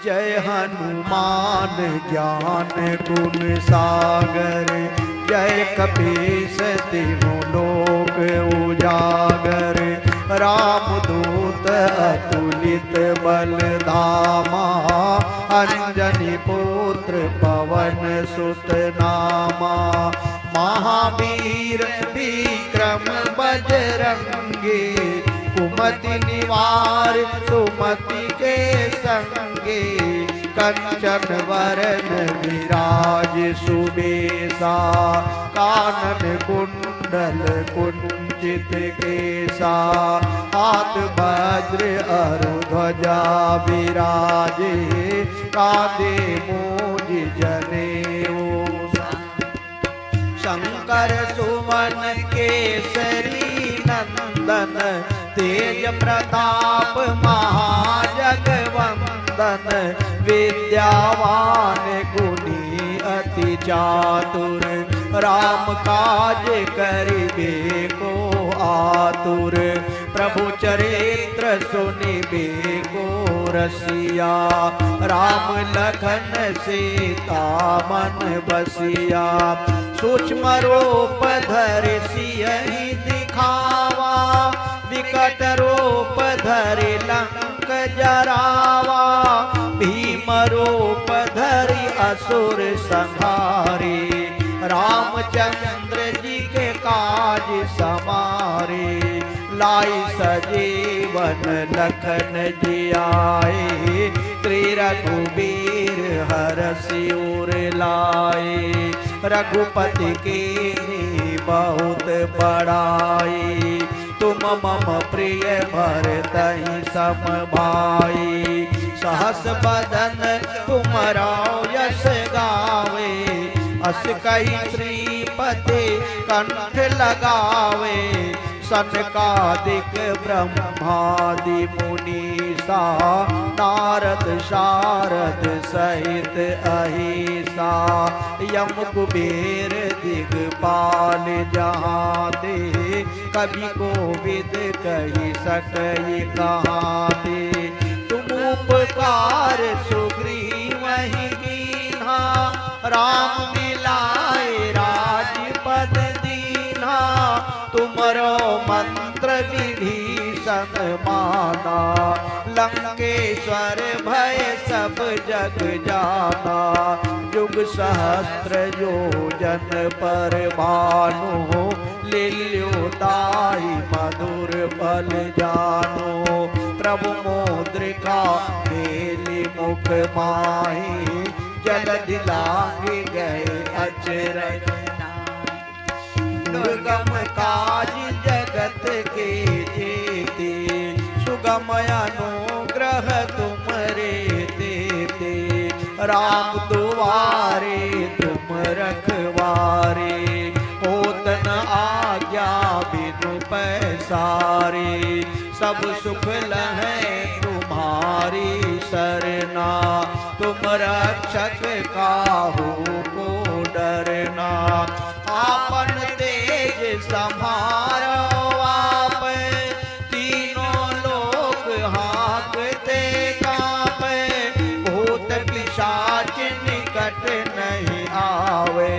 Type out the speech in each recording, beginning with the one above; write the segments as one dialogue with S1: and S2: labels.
S1: जय हनुमान ज्ञान गुण सागर, जय कपीस तिहुँ लोक उजागर। रामदूत अतुलित बल धामा, अंजनी पुत्र पवन सुत नामा। महावीर विक्रम बजरंगी, कुमति निवार सुमति के संगे। कंचन वरन विराज सुबेसा, कानन कुंडल कुंचित केसा। हाथ वज्र अरु ध्वजा विराजे, कांधे मूज जनेऊ। शंकर सुवन केसरी नंदन, तेज प्रताप महाजगवंदन। विद्यावान गुणी अति चातुर, राम काज करिबे को आतुर। प्रभु चरित्र सुनिबे को रसिया, राम लखन सीता मन बसिया। सूक्ष्म रूप धरि सियहि दिखावा, विकट रूप धरि लंक जरावा। भीम रूप धरि असुर संहारे, रामचंद्र जी के काज समारे। लाई सजीवन लखन जियाए, श्री रघुबीर हरषि उर लाए। रघुपति की बहुत बड़ाई, तुम मम प्रिय भरतहि सम भाई। सहस बदन तुमरा यश गावे, अस कहि श्रीपति कंठ लगावे। सनकादिक ब्रह्मादि मुनीसा, नारद शारद सहित अहिसा। यम कुबेर दिगपाल जहाते, कवि कोविद कहि सकहि कहाते। तुम उपकार सुग्रीवहि कीन्हा, राम मिलाए राजपद दीन्हा। तुमरो मंत्र विभीषण माना, लंकेश्वर भय सब जग जाना। युग सहस्त्र योजन पर भानु, लील्योताहि मधुर फल जानो। प्रभु मुद्रिका मेलि मुख माहि, जलधि लांघि गए अचरज। दुर्गम काज जगत के जेते, सुगम अनुग्रह तुमरे तेते। राम दुआरे तुम रखवारे, होत न आज्ञा बिनु पैसारे। सब सुख लहै तुम्हारी सरना, तुम रक्षक काहू को डरना। आपन तेज संहारो आप, तीनों लोक हाँकते कांपे। भूत पिशाच निकट नहीं आवे,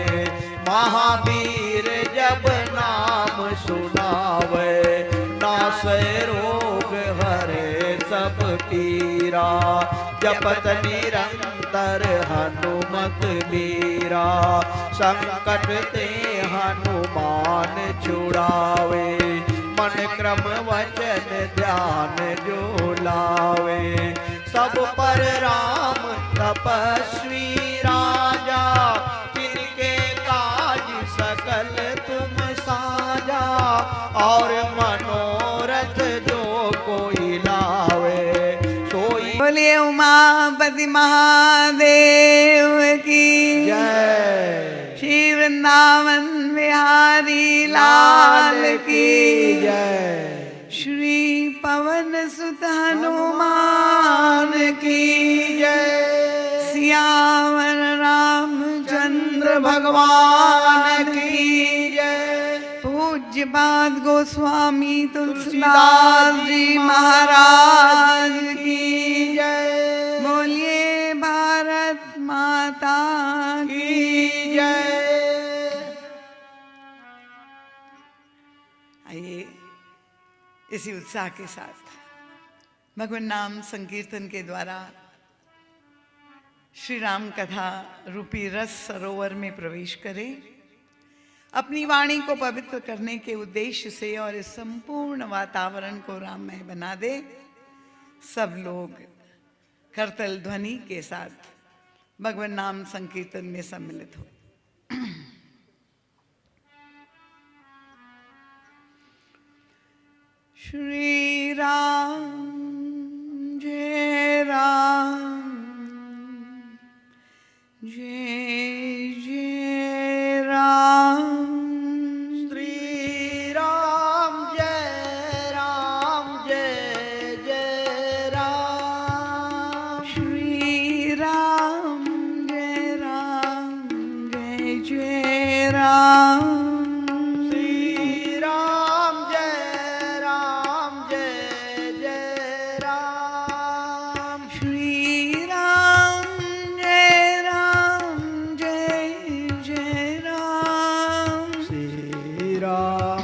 S1: महावीर जब नाम सुनावे। नासै रोग हरे सब पीरा, जपत निरंतर हनुमत बीरा। संकट ते हनुमान छुड़ावे, मन क्रम वचन ध्यान जो लावे। सब पर राम तपस्वी राजा, तिनके काज सकल तुम साजा। और मनोरथ जो कोई लावे, सोई।
S2: बोलिए उमापति महादेव की
S1: जय।
S2: श्री वृंदावन बिहारी लाल की
S1: जय।
S2: श्री पवन सुत हनुमान की
S1: जय।
S2: सियावर रामचंद्र भगवान की
S1: जय।
S2: पूज्यपाद गोस्वामी तुलसीदास जी महाराज की
S1: जय।
S2: बोलिए भारत माता की
S1: जय।
S2: आइए इसी उत्साह के साथ भगवान नाम संकीर्तन के द्वारा श्री राम कथा रूपी रस सरोवर में प्रवेश करें। अपनी वाणी को पवित्र करने के उद्देश्य से और इस संपूर्ण वातावरण को राममय बना दे। सब लोग करतल ध्वनि के साथ भगवान नाम संकीर्तन में सम्मिलित हो। श्री राम जय राम जय जय राम।
S1: श्री राम जय जय राम।
S2: श्री राम जय जय राम।
S1: श्री राम जय जय राम।
S2: श्री राम जय जय राम।
S1: श्री राम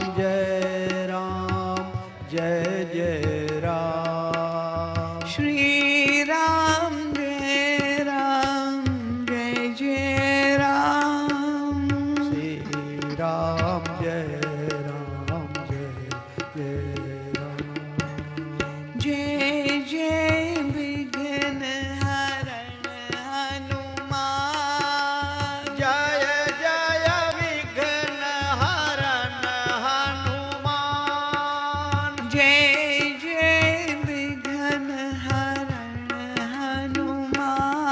S1: जय जय राम।
S2: श्री राम जय जय राम।
S1: श्री राम जय जय राम।
S2: जय जय विघ्न हरण हनुमान।
S1: जय जय विघ्न हरण हनुमान।
S2: जय जय विघ्न हरण हनुमान।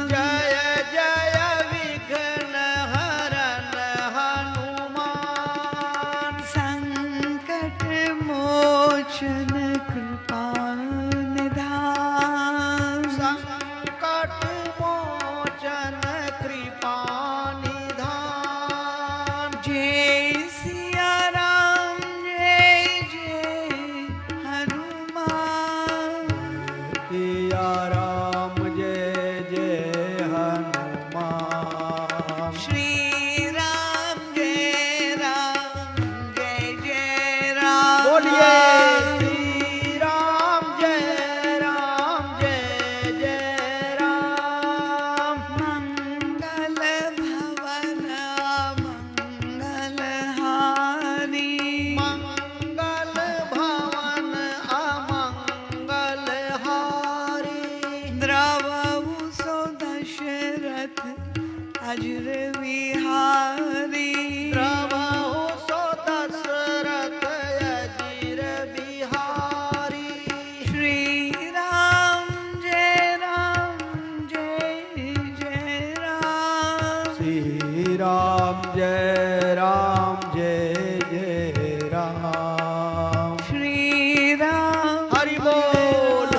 S1: जय जय विघ्न हरण हनुमान।
S2: संकट मोचन कृपा निधान।
S1: संकट मोचन कृपा निधान।
S2: जय सिया राम जय जय हनुमान।
S1: सिया राम जय जय हनुमान।
S2: श्री राम जय जय राम।
S1: बोलिए श्री राम जय जय राम।
S2: मंगल भवन मंगल हारी।
S1: मंगल भवन अमंगल हारी।
S2: द्रवहु सो दशरथ अजर विहारी।
S1: द्रवहु सो दशरथ अजीर बिहारी।
S2: श्री राम जय जय राम।
S1: श्री राम जय जय राम।
S2: श्री राम
S1: हरि बोल।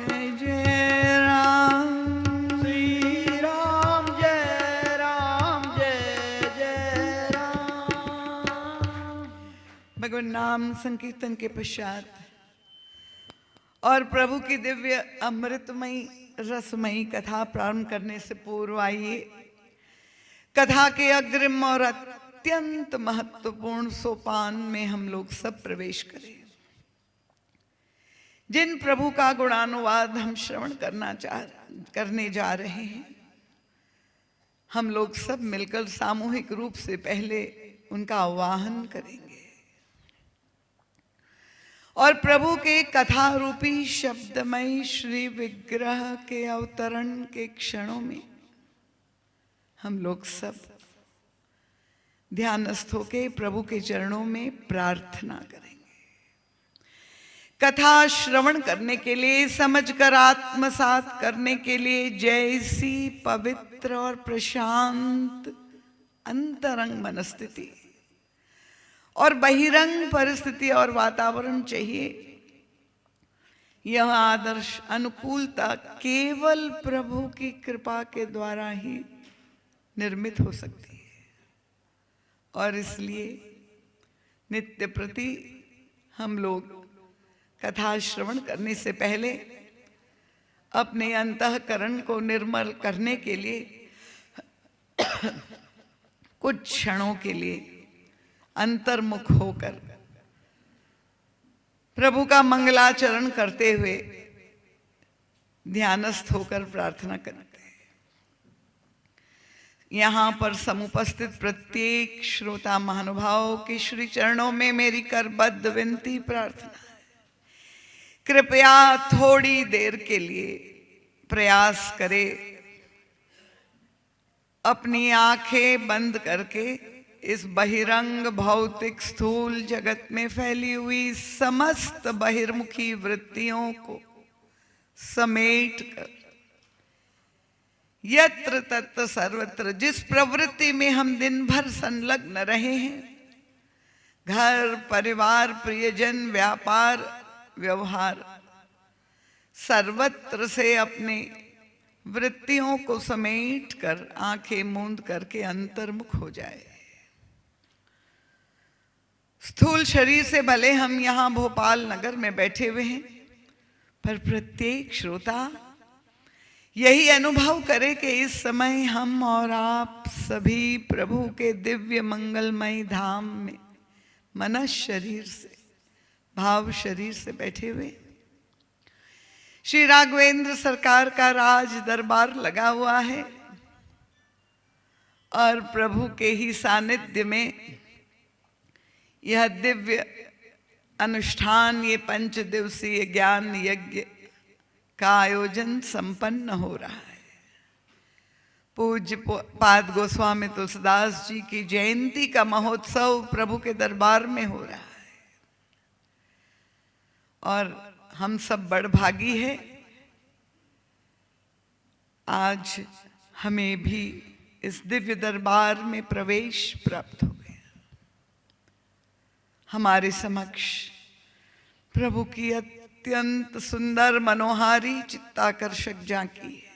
S2: जय जय राम।
S1: श्री राम जय जय राम।
S2: भगवान नाम संकीर्तन के पश्चात और प्रभु की दिव्य अमृतमयी रसमयी कथा प्रारंभ करने से पूर्व आइए कथा के अग्रिम और अत्यंत महत्वपूर्ण सोपान में हम लोग सब प्रवेश करें। जिन प्रभु का गुणानुवाद हम श्रवण करने जा रहे हैं, हम लोग सब मिलकर सामूहिक रूप से पहले उनका आवाहन करेंगे और प्रभु के कथा रूपी शब्दमय श्री विग्रह के अवतरण के क्षणों में हम लोग सब ध्यानस्थ होके प्रभु के चरणों में प्रार्थना करेंगे। कथा श्रवण करने के लिए, समझकर आत्मसात करने के लिए जैसी पवित्र और प्रशांत अंतरंग मनस्थिति और बहिरंग परिस्थिति और वातावरण चाहिए, यह आदर्श अनुकूलता केवल प्रभु की कृपा के द्वारा ही निर्मित हो सकती है। और इसलिए नित्य प्रति हम लोग कथा श्रवण करने से पहले अपने अंतःकरण को निर्मल करने के लिए कुछ क्षणों के लिए अंतर्मुख होकर प्रभु का मंगलाचरण करते हुए ध्यानस्थ होकर प्रार्थना करते हैं। यहाँ पर समुपस्थित प्रत्येक श्रोता महानुभाव के श्री चरणों में मेरी करबद्ध विनती प्रार्थना है, कृपया थोड़ी देर के लिए प्रयास करें, अपनी आंखें बंद करके इस बहिरंग भौतिक स्थूल जगत में फैली हुई समस्त बहिर्मुखी वृत्तियों को समेट कर यत्र तत्र सर्वत्र जिस प्रवृत्ति में हम दिन भर संलग्न रहे हैं, घर परिवार प्रियजन व्यापार व्यवहार, सर्वत्र से अपने वृत्तियों को समेट कर आंखें मूंद करके अंतर्मुख हो जाए। स्थूल शरीर से भले हम यहाँ भोपाल नगर में बैठे हुए हैं, पर प्रत्येक श्रोता यही अनुभव करे कि इस समय हम और आप सभी प्रभु के दिव्य मंगलमय धाम में मनस शरीर से भाव शरीर से बैठे हुए। श्री राघवेंद्र सरकार का राज दरबार लगा हुआ है और प्रभु के ही सानिध्य में यह दिव्य अनुष्ठान, ये 5 दिवसीय ज्ञान यज्ञ का आयोजन संपन्न हो रहा है। पूज्य पाद गोस्वामी तुलसीदास जी की जयंती का महोत्सव प्रभु के दरबार में हो रहा है और हम सब बड़भागी है, आज हमें भी इस दिव्य दरबार में प्रवेश प्राप्त हो गया। हमारे समक्ष प्रभु की अत्यंत सुंदर मनोहारी चित्ताकर्षक झांकी है।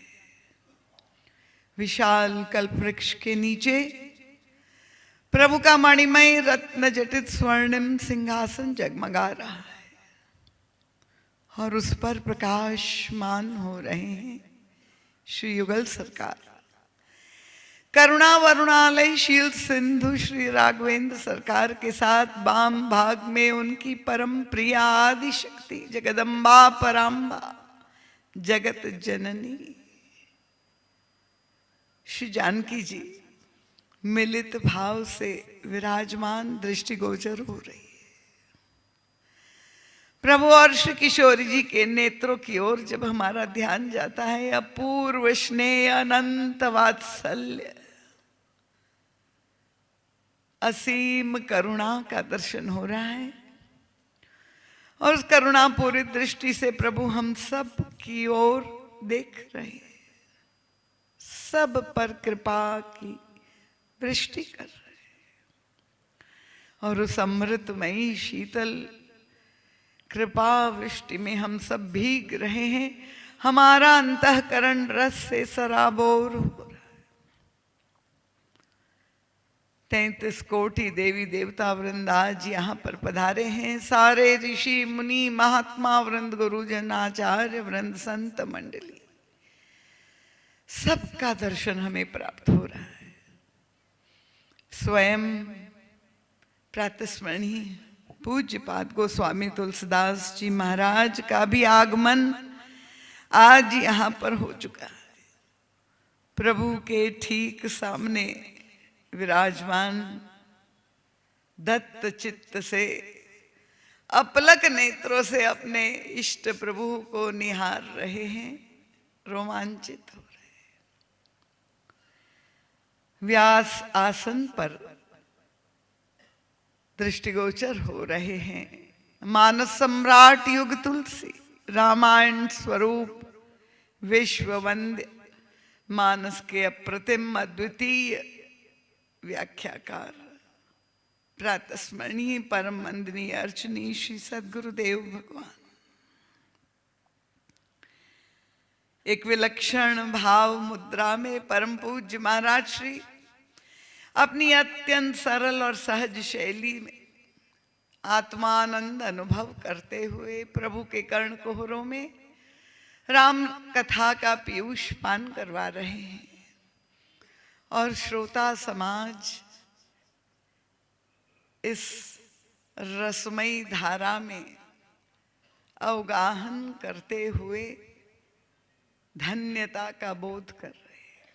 S2: विशाल कल्पवृक्ष के नीचे प्रभु का मणिमय रत्न जटित स्वर्णिम सिंहासन जगमगा रहा है और उस पर प्रकाशमान हो रहे हैं श्री युगल सरकार, करुणा वरुणालय शील सिंधु श्री राघवेंद्र सरकार के साथ वाम भाग में उनकी परम प्रिया आदि शक्ति जगदम्बा पराम्बा जगत जननी श्री जानकी जी मिलित भाव से विराजमान दृष्टिगोचर हो रही है। प्रभु और श्री किशोरी जी के नेत्रों की ओर जब हमारा ध्यान जाता है, अपूर्व स्नेह अनंत वात्सल्य असीम करुणा का दर्शन हो रहा है और उस करुणा पूरी दृष्टि से प्रभु हम सब की ओर देख रहे हैं, सब पर कृपा की वृष्टि कर रहे हैं और उस अमृतमयी शीतल कृपा वृष्टि में हम सब भीग रहे हैं। हमारा अंतःकरण रस से सराबोर हो रहा है। 33 कोटि देवी देवता वृंद आज यहाँ पर पधारे हैं। सारे ऋषि मुनि महात्मा वृंद गुरुजन आचार्य वृंद संत मंडली, सबका दर्शन हमें प्राप्त हो रहा है। स्वयं प्रातस्मरणीय पूज्य पाद गोस्वामी तुलसीदास जी महाराज का भी आगमन आज यहाँ पर हो चुका है। प्रभु के ठीक सामने विराजमान दत्त चित्त से अपलक नेत्रों से अपने इष्ट प्रभु को निहार रहे हैं, रोमांचित हो रहे हैं। व्यास आसन पर दृष्टिगोचर हो रहे हैं मानस सम्राट युग तुलसी, रामायण स्वरूप विश्व वंद्य मानस के अप्रतिम अद्वितीय व्याख्याकार प्रातस्मरणीय परम वंदनीय अर्चनीय श्री सद्गुरुदेव भगवान। एक विलक्षण भाव मुद्रा में परम पूज्य महाराज श्री अपनी अत्यंत सरल और सहज शैली में आत्मानंद अनुभव करते हुए प्रभु के कर्ण कोहरों में राम कथा का पीयूष पान करवा रहे हैं और श्रोता समाज इस रसमयी धारा में अवगाहन करते हुए धन्यता का बोध कर रहे हैं।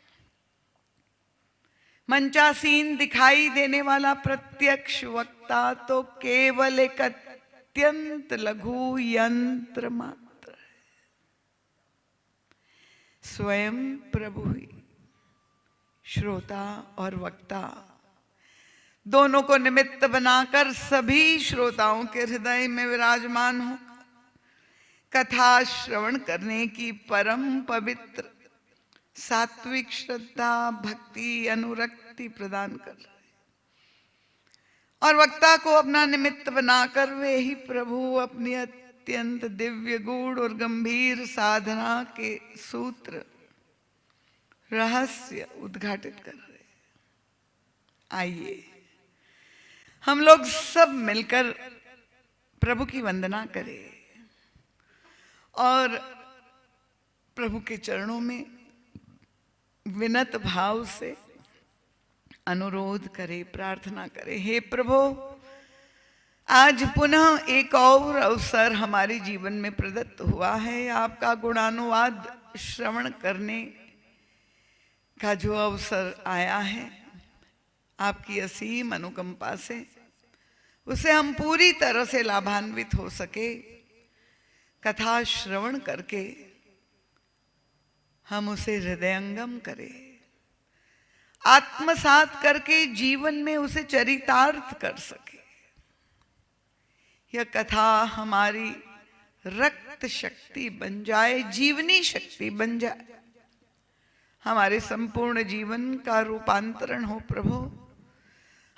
S2: मंचासीन दिखाई देने वाला प्रत्यक्ष वक्ता तो केवल एक अत्यंत लघु यंत्र मात्र है। स्वयं प्रभु ही श्रोता और वक्ता दोनों को निमित्त बनाकर सभी श्रोताओं के हृदय में विराजमान हो कथा श्रवण करने की परम पवित्र सात्विक श्रद्धा भक्ति अनुरक्ति प्रदान कर रहे और वक्ता को अपना निमित्त बनाकर वे ही प्रभु अपनी अत्यंत दिव्य गूढ़ और गंभीर साधना के सूत्र रहस्य उद्घाटित कर रहे। आइए हम लोग सब मिलकर प्रभु की वंदना करें और प्रभु के चरणों में विनत भाव से अनुरोध करें, प्रार्थना करें। हे प्रभु, आज पुनः एक और अवसर हमारे जीवन में प्रदत्त हुआ है। आपका गुणानुवाद श्रवण करने का जो अवसर आया है, आपकी असीम अनुकंपा से उसे हम पूरी तरह से लाभान्वित हो सके। कथा श्रवण करके हम उसे हृदयंगम करें, आत्मसात करके जीवन में उसे चरितार्थ कर सके। यह कथा हमारी रक्त शक्ति बन जाए, जीवनी शक्ति बन जाए, हमारे संपूर्ण जीवन का रूपांतरण हो। प्रभु,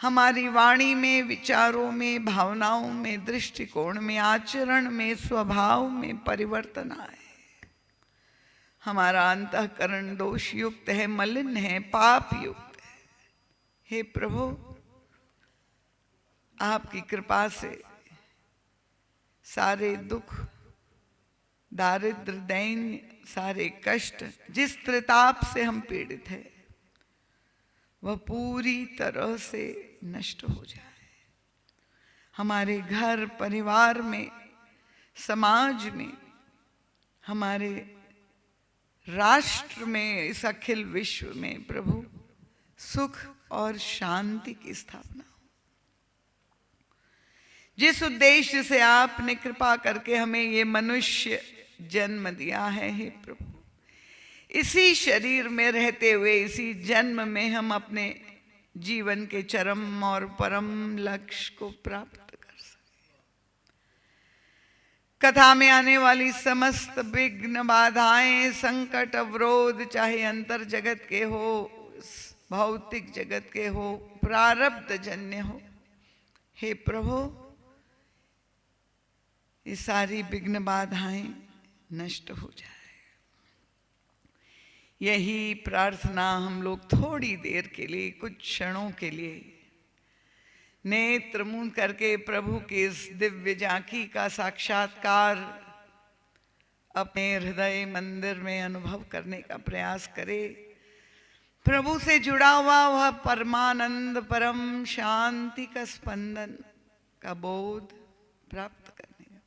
S2: हमारी वाणी में, विचारों में, भावनाओं में, दृष्टिकोण में, आचरण में, स्वभाव में परिवर्तन आए। हमारा अंतःकरण दोष युक्त है, मलिन है, पाप युक्त है। हे प्रभु, आपकी कृपा से सारे दुख, दारिद्र, दैन्य, सारे कष्ट, जिस त्रिताप से हम पीड़ित हैं, वह पूरी तरह से नष्ट हो जाए। हमारे घर परिवार में, समाज में, हमारे राष्ट्र में, इस अखिल विश्व में प्रभु सुख और शांति की स्थापना हो। जिस उद्देश्य से आपने कृपा करके हमें ये मनुष्य जन्म दिया है, हे प्रभु, इसी शरीर में रहते हुए, इसी जन्म में हम अपने जीवन के चरम और परम लक्ष्य को प्राप्त कर सके। कथा में आने वाली समस्त विघ्न, बाधाएं, संकट, अवरोध, चाहे अंतर जगत के हो, भौतिक जगत के हो, प्रारब्ध जन्य हो, हे प्रभु, ये सारी विघ्न बाधाएं नष्ट हो जाए। यही प्रार्थना हम लोग थोड़ी देर के लिए, कुछ क्षणों के लिए नेत्र मूंद करके प्रभु के इस दिव्य झांकी का साक्षात्कार अपने हृदय मंदिर में अनुभव करने का प्रयास करें। प्रभु से जुड़ा हुआ वह परमानंद, परम शांति का स्पंदन का बोध प्राप्त करने का।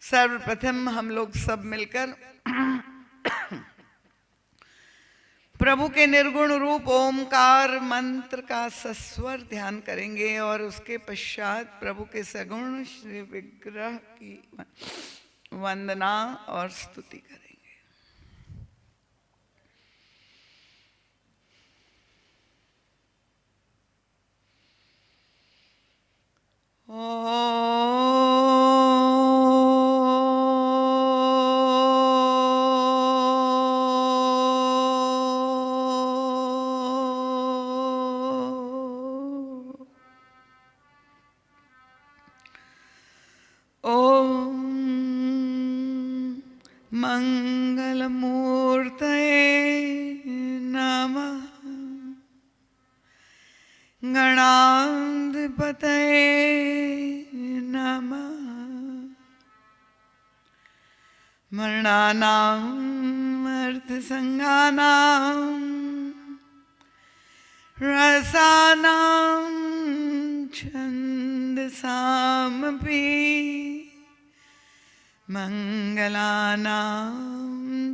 S2: सर्वप्रथम हम लोग सब मिलकर प्रभु के निर्गुण रूप ओमकार मंत्र का सस्वर ध्यान करेंगे और उसके पश्चात प्रभु के सगुण श्री विग्रह की वंदना और स्तुति करेंगे। मंगलमूर्तये नमः। गणाधिपतये नमः। वर्णानाम् अर्थसंज्ञानाम् रसानां छन्दसामपि मङ्गलानां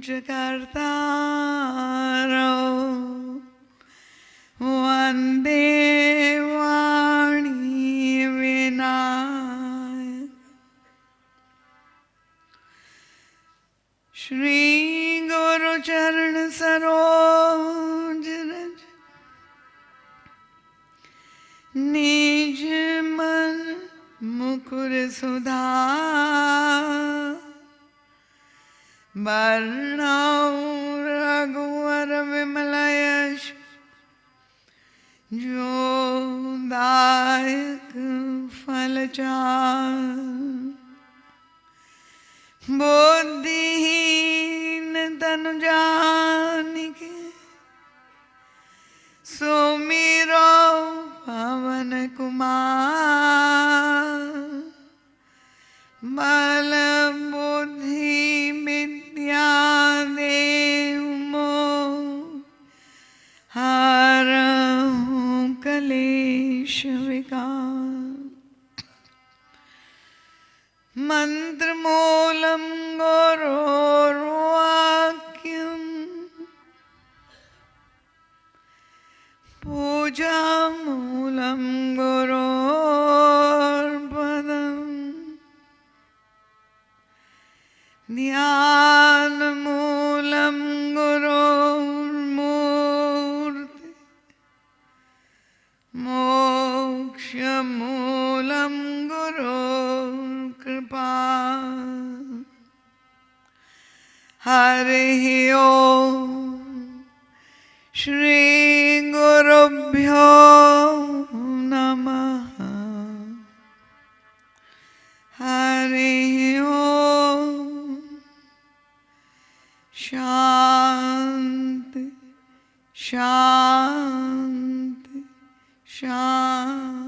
S2: च कर्तारौ वन्दे वाणी विनायक। श्री गुरुचरण सरोज रज निज मन मुकुर सुधार वर्णौ रघुवर विमल यश जो दायक फलचार बुद्धिहीन तनु जानिके सुमिरो पवन कुमार बल बुद्धि विद्या देव मोह हरहु कलेश विकार। मंत्र मूलम गुरोर्वाक्यम पूजा मूलम गुरोर्पदम ध्यान मूलम गुरोर्मूर्ति मोक्ष मूलम गुरोर्कृपा। हरिः ओम श्री गुरुभ्यो नमः। हरिः ओम शांति शांति शांति।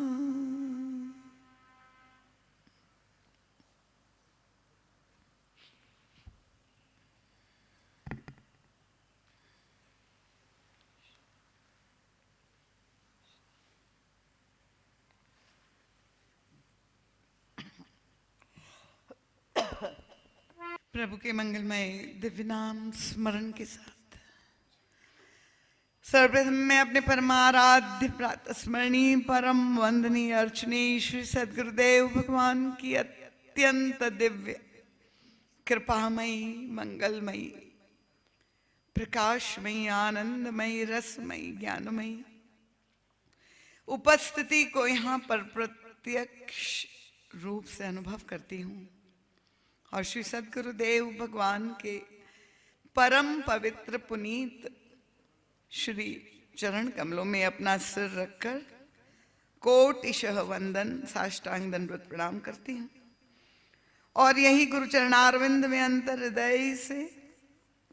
S2: प्रभु के मंगलमय दिव्य नाम स्मरण के साथ सर्वप्रथम मैं अपने परमाराध्य प्रातः स्मरणीय परम वंदनीय अर्चनीय श्री सद्गुरुदेव भगवान की अत्यंत दिव्य कृपामयी मंगलमयी प्रकाशमयी आनंदमयी रसमयी ज्ञानमयी उपस्थिति को यहाँ पर प्रत्यक्ष रूप से अनुभव करती हूँ और श्री सद्गुरुदेव भगवान के परम पवित्र पुनीत श्री चरण कमलों में अपना सिर रखकर कोटिशः वंदन साष्टांग दंडवत प्रणाम करती हूँ और यही गुरु चरणारविंद में अंतर हृदय से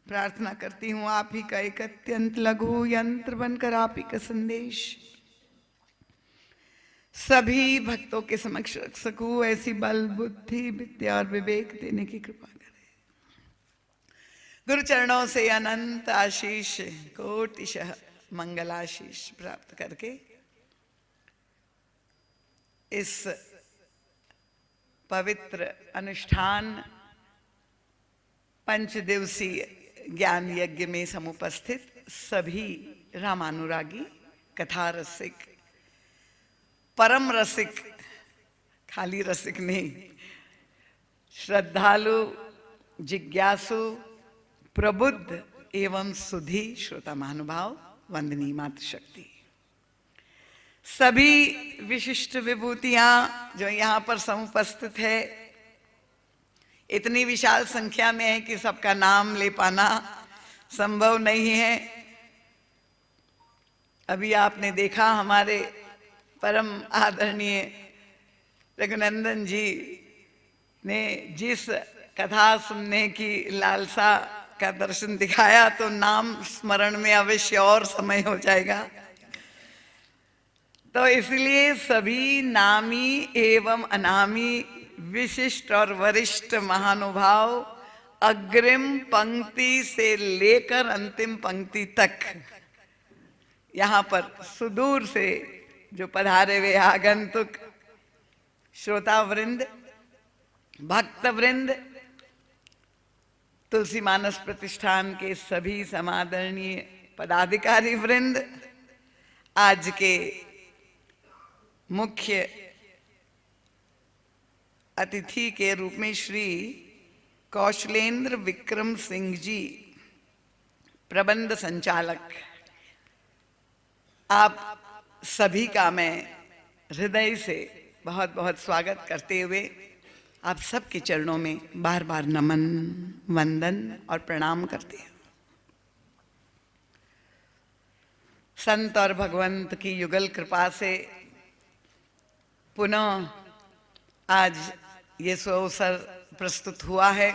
S2: प्रार्थना करती हूँ आप ही का एक अत्यंत लघु यंत्र बनकर आप ही का संदेश सभी भक्तों के समक्ष रख सकूं, ऐसी बल बुद्धि विद्या और विवेक देने की कृपा करे। गुरु चरणों से अनंत आशीष कोटिशः मंगलाशीष प्राप्त करके इस पवित्र अनुष्ठान पंच दिवसीय ज्ञान यज्ञ में समुपस्थित सभी रामानुरागी कथा रसिक परम रसिक खाली रसिक नहीं श्रद्धालु जिज्ञासु प्रबुद्ध एवं सुधी श्रोता महानुभाव वंदनीय मातृशक्ति सभी विशिष्ट विभूतियां जो यहाँ पर समुपस्थित है इतनी विशाल संख्या में है कि सबका नाम ले पाना संभव नहीं है। अभी आपने देखा हमारे परम आदरणीय रघुनंदन जी ने जिस कथा सुनने की लालसा का दर्शन दिखाया तो नाम स्मरण में अवश्य और समय हो जाएगा। तो इसलिए सभी नामी एवं अनामी विशिष्ट और वरिष्ठ महानुभाव अग्रिम पंक्ति से लेकर अंतिम पंक्ति तक यहाँ पर सुदूर से जो पधारे हुए आगंतुक श्रोता वृंद, भक्त वृंद, तुलसी मानस प्रतिष्ठान के सभी समादरणीय पदाधिकारी वृंद, आज के मुख्य अतिथि के रूप में श्री कौशलेंद्र विक्रम सिंह जी, प्रबंध संचालक, आप सभी का मैं हृदय से बहुत बहुत स्वागत करते हुए आप सबके चरणों में बार बार नमन, वंदन और प्रणाम करते हैं। संत और भगवंत की युगल कृपा से पुनः आज ये सुअवसर प्रस्तुत हुआ है।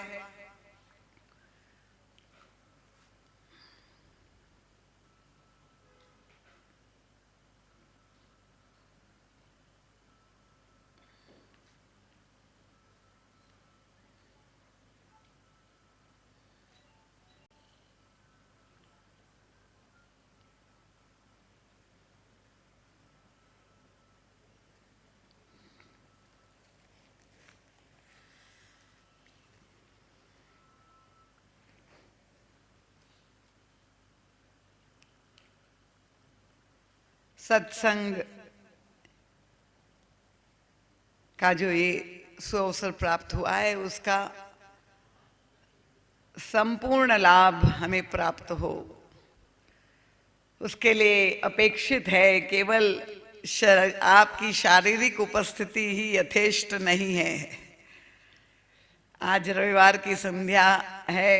S2: सत्संग का जो ये सुअवसर प्राप्त हुआ है उसका संपूर्ण लाभ हमें प्राप्त हो, उसके लिए अपेक्षित है केवल आपकी शारीरिक उपस्थिति ही यथेष्ट नहीं है। आज रविवार की संध्या है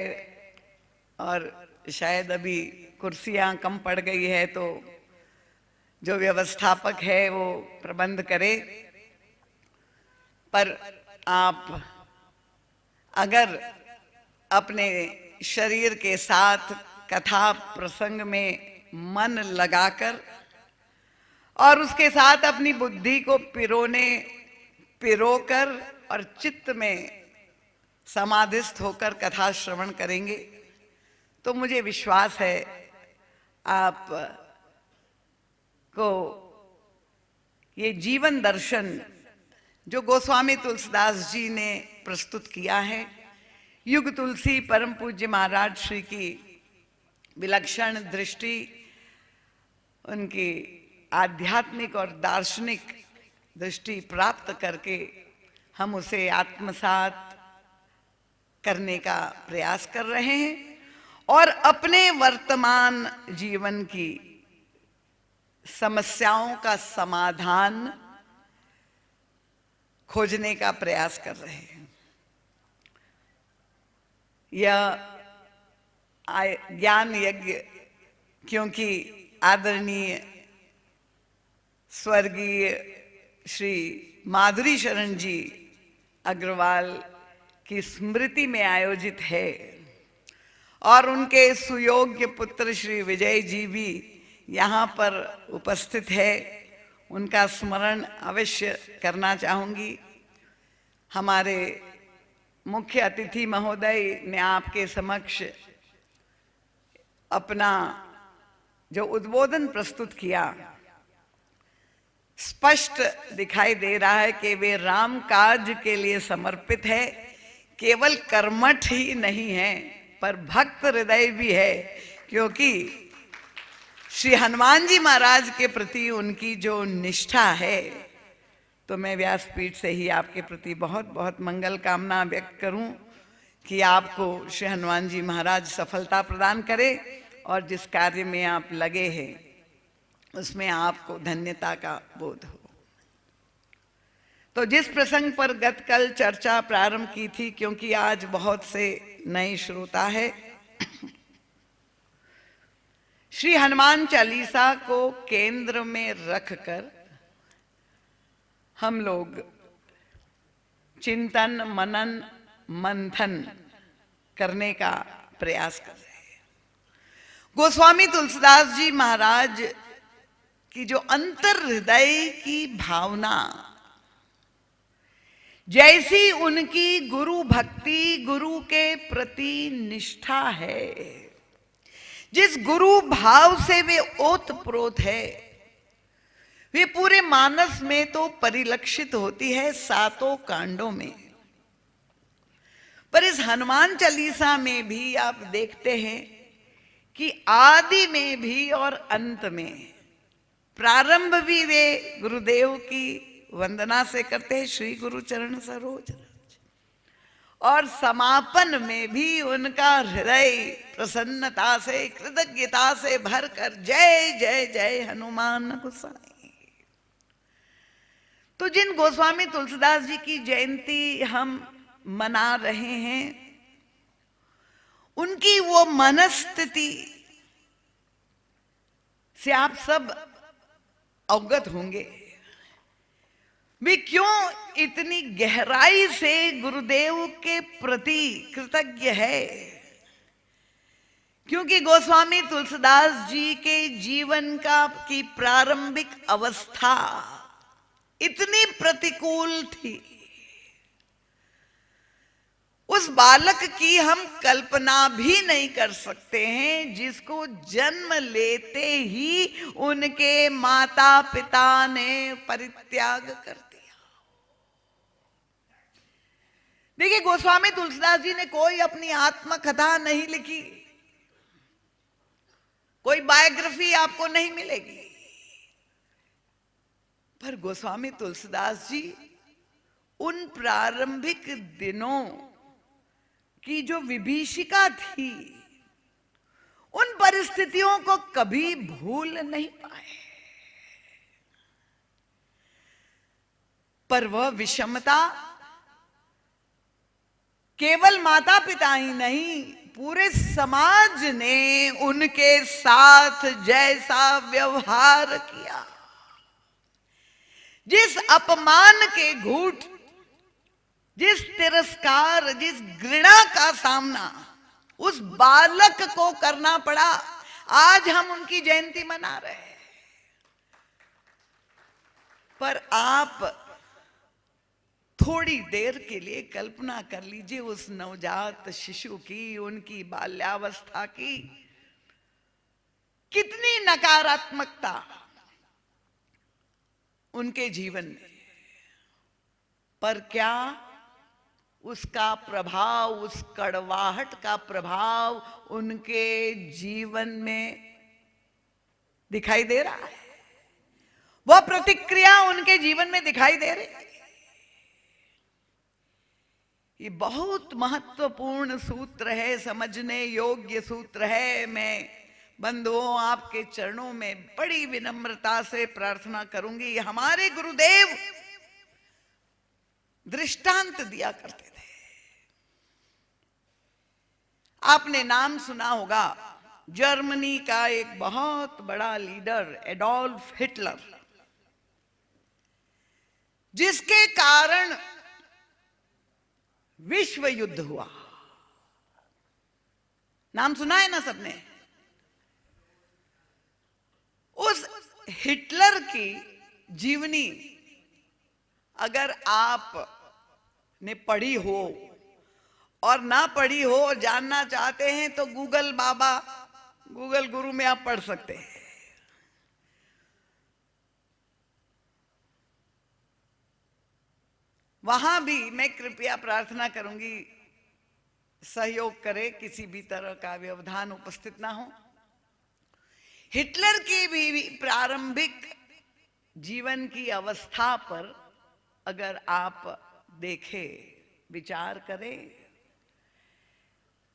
S2: और शायद अभी कुर्सियां कम पड़ गई है, तो जो व्यवस्थापक है वो प्रबंध करे, पर आप अगर अपने शरीर के साथ कथा प्रसंग में मन लगाकर और उसके साथ अपनी बुद्धि को पिरोकर और चित्त में समाधिस्थ होकर कथा श्रवण करेंगे तो मुझे विश्वास है आप को ये जीवन दर्शन जो गोस्वामी तुलसीदास जी ने प्रस्तुत किया है, युग तुलसी परम पूज्य महाराज श्री की विलक्षण दृष्टि, उनकी आध्यात्मिक और दार्शनिक दृष्टि प्राप्त करके हम उसे आत्मसात करने का प्रयास कर रहे हैं और अपने वर्तमान जीवन की समस्याओं का समाधान खोजने का प्रयास कर रहे हैं। यह ज्ञान यज्ञ, क्योंकि आदरणीय स्वर्गीय श्री माधुरी शरण जी अग्रवाल की स्मृति में आयोजित है और उनके सुयोग्य पुत्र श्री विजय जी भी यहाँ पर उपस्थित है, उनका स्मरण अवश्य करना चाहूँगी। हमारे मुख्य अतिथि महोदय ने आपके समक्ष अपना जो उद्बोधन प्रस्तुत किया, स्पष्ट दिखाई दे रहा है कि वे राम काज के लिए समर्पित है, केवल कर्मठ ही नहीं है पर भक्त हृदय भी है, क्योंकि श्री हनुमान जी महाराज के प्रति उनकी जो निष्ठा है, तो मैं व्यासपीठ से ही आपके प्रति बहुत बहुत मंगल कामना व्यक्त करूं कि आपको श्री हनुमान जी महाराज सफलता प्रदान करे और जिस कार्य में आप लगे हैं उसमें आपको धन्यता का बोध हो। तो जिस प्रसंग पर गत कल चर्चा प्रारंभ की थी, क्योंकि आज बहुत से नए श्रोता है, श्री हनुमान चालीसा को केंद्र में रखकर हम लोग चिंतन, मनन, मंथन करने का प्रयास कर रहे हैं। गोस्वामी तुलसीदास जी महाराज की जो अंतर हृदय की भावना, जैसी उनकी गुरु भक्ति, गुरु के प्रति निष्ठा है, जिस गुरु भाव से वे ओतप्रोत है, वे पूरे मानस में तो परिलक्षित होती है सातों कांडों में। पर इस हनुमान चालीसा में भी आप देखते हैं कि आदि में भी और अंत में, प्रारंभ भी वे गुरुदेव की वंदना से करते हैं, श्री गुरु चरण सरोज रज, और समापन में भी उनका हृदय प्रसन्नता से, कृतज्ञता से भरकर जय जय जय हनुमान गोसाई। तो जिन गोस्वामी तुलसीदास जी की जयंती हम मना रहे हैं, उनकी वो मनस्थिति से आप सब अवगत होंगे, वे क्यों इतनी गहराई से गुरुदेव के प्रति कृतज्ञ है। क्योंकि गोस्वामी तुलसीदास जी के जीवन की प्रारंभिक अवस्था इतनी प्रतिकूल थी, उस बालक की हम कल्पना भी नहीं कर सकते हैं, जिसको जन्म लेते ही उनके माता पिता ने परित्याग कर दिया। देखिए, गोस्वामी तुलसीदास जी ने कोई अपनी आत्मकथा नहीं लिखी, कोई बायोग्राफी आपको नहीं मिलेगी, पर गोस्वामी तुलसीदास जी उन प्रारंभिक दिनों की जो विभीषिका थी, उन परिस्थितियों को कभी भूल नहीं पाए। पर वह विषमता केवल माता पिता ही नहीं, पूरे समाज ने उनके साथ जैसा व्यवहार किया, जिस अपमान के घूंट, जिस तिरस्कार, जिस घृणा का सामना उस बालक को करना पड़ा, आज हम उनकी जयंती मना रहे हैं। पर आप थोड़ी देर के लिए कल्पना कर लीजिए उस नवजात शिशु की, उनकी बाल्यावस्था की कितनी नकारात्मकता उनके जीवन में। पर क्या उसका प्रभाव, उस कड़वाहट का प्रभाव उनके जीवन में दिखाई दे रहा है? वह प्रतिक्रिया उनके जीवन में दिखाई दे रही है? ये बहुत महत्वपूर्ण सूत्र है, समझने योग्य सूत्र है। मैं बंधुओं आपके चरणों में बड़ी विनम्रता से प्रार्थना करूंगी। हमारे गुरुदेव दृष्टांत दिया करते थे। आपने नाम सुना होगा जर्मनी का एक बहुत बड़ा लीडर एडोल्फ हिटलर, जिसके कारण विश्व युद्ध हुआ। नाम सुना है ना सबने? उस हिटलर की जीवनी अगर आप ने पढ़ी हो और ना पढ़ी हो और जानना चाहते हैं तो गूगल बाबा, गूगल गुरु में आप पढ़ सकते हैं। वहां भी मैं कृपया प्रार्थना करूंगी सहयोग करे, किसी भी तरह का व्यवधान उपस्थित ना हो। हिटलर की भी प्रारंभिक जीवन की अवस्था पर अगर आप देखें, विचार करें,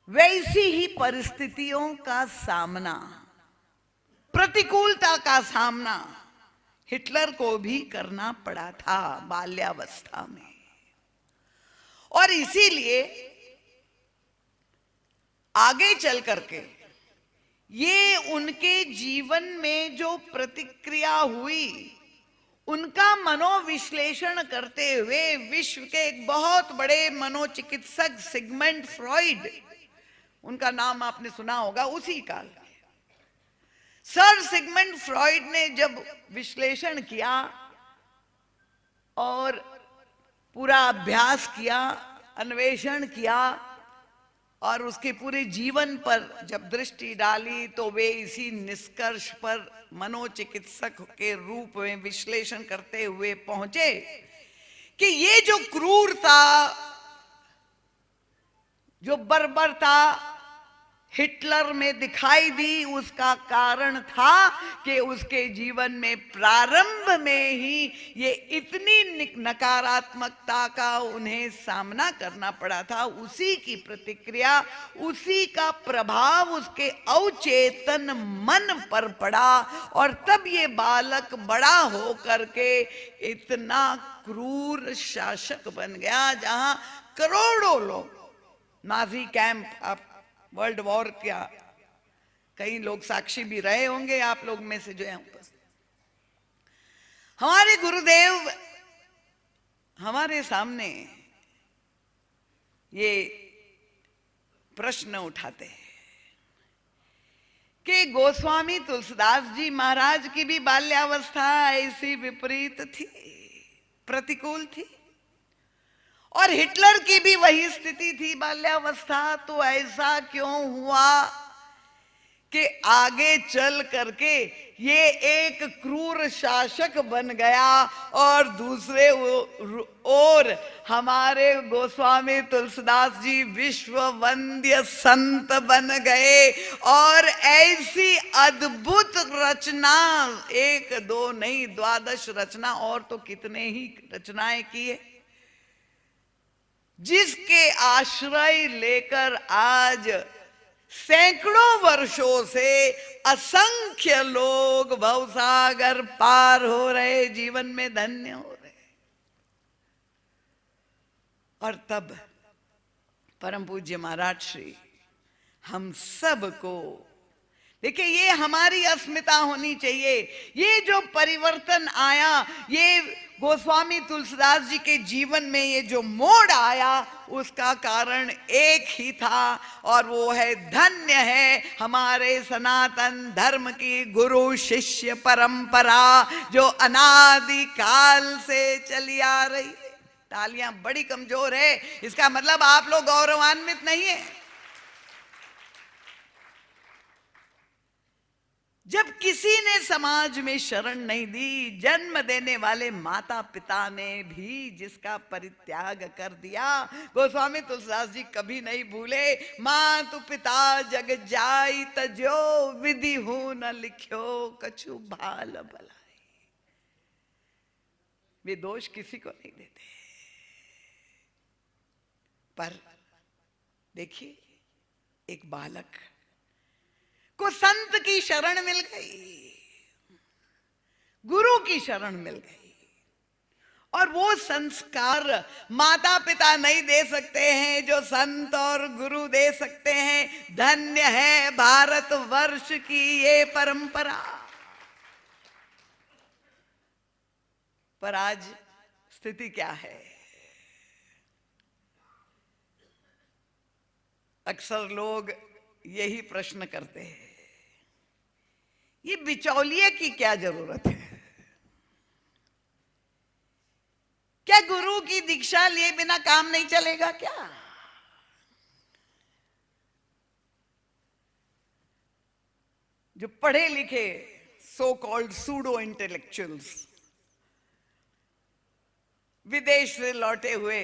S2: वैसी ही परिस्थितियों का सामना, प्रतिकूलता का सामना हिटलर को भी करना पड़ा था बाल्यावस्था में। और इसीलिए आगे चल करके ये उनके जीवन में जो प्रतिक्रिया हुई, उनका मनोविश्लेषण करते हुए विश्व के एक बहुत बड़े मनोचिकित्सक सिगमंड फ्रॉइड, उनका नाम आपने सुना होगा, उसी काल में सर सिगमंड फ्रॉइड ने जब विश्लेषण किया और पूरा अभ्यास किया, अन्वेषण किया और उसके पूरे जीवन पर जब दृष्टि डाली तो वे इसी निष्कर्ष पर मनोचिकित्सक के रूप में विश्लेषण करते हुए पहुंचे कि ये जो क्रूरता, जो बर्बरता हिटलर में दिखाई दी, उसका कारण था कि उसके जीवन में प्रारंभ में ही ये इतनी नकारात्मकता का उन्हें सामना करना पड़ा था। उसी की प्रतिक्रिया, उसी का प्रभाव उसके अवचेतन मन पर पड़ा और तब ये बालक बड़ा हो करके इतना क्रूर शासक बन गया, जहां करोड़ों लोग, नाजी कैंप, आप वर्ल्ड वॉर क्या, कई लोग साक्षी भी रहे होंगे आप लोग में से जो है उपस्थित। हमारे गुरुदेव हमारे सामने ये प्रश्न उठाते हैं कि गोस्वामी तुलसीदास जी महाराज की भी बाल्यावस्था ऐसी विपरीत थी, प्रतिकूल थी, और हिटलर की भी वही स्थिति थी बाल्यावस्था। तो ऐसा क्यों हुआ कि आगे चल करके ये एक क्रूर शासक बन गया और दूसरे ओर हमारे गोस्वामी तुलसीदास जी विश्व वंद्य संत बन गए और ऐसी अद्भुत रचना, एक दो नहीं 12 रचना और तो कितने ही रचनाएं किए, जिसके आश्रय लेकर आज सैकड़ों वर्षों से असंख्य लोग भवसागर पार हो रहे, जीवन में धन्य हो रहे। और तब परम पूज्य महाराज श्री हम सबको, देखिए ये हमारी अस्मिता होनी चाहिए। ये जो परिवर्तन आया, ये गोस्वामी तुलसीदास जी के जीवन में ये जो मोड़ आया, उसका कारण एक ही था और वो है, धन्य है हमारे सनातन धर्म की गुरु शिष्य परंपरा जो अनादि काल से चली आ रही है। तालियां बड़ी कमजोर है, इसका मतलब आप लोग गौरवान्वित नहीं है। जब किसी ने समाज में शरण नहीं दी, जन्म देने वाले माता पिता ने भी जिसका परित्याग कर दिया, गोस्वामी तुलसीदास जी कभी नहीं भूले, मातु पिता जग जाई तजो विधि हो न लिख्यो कछु भाल भलाई। वे दोष किसी को नहीं देते। पर देखिए, एक बालक को संत की शरण मिल गई, गुरु की शरण मिल गई, और वो संस्कार माता पिता नहीं दे सकते हैं जो संत और गुरु दे सकते हैं। धन्य है भारत वर्ष की ये परंपरा। पर आज स्थिति क्या है? अक्सर लोग यही प्रश्न करते हैं, ये बिचौलिए की क्या जरूरत है? क्या गुरु की दीक्षा लिए बिना काम नहीं चलेगा क्या? जो पढ़े लिखे सो कॉल्ड सूडो इंटेलेक्चुअल्स, विदेश से लौटे हुए,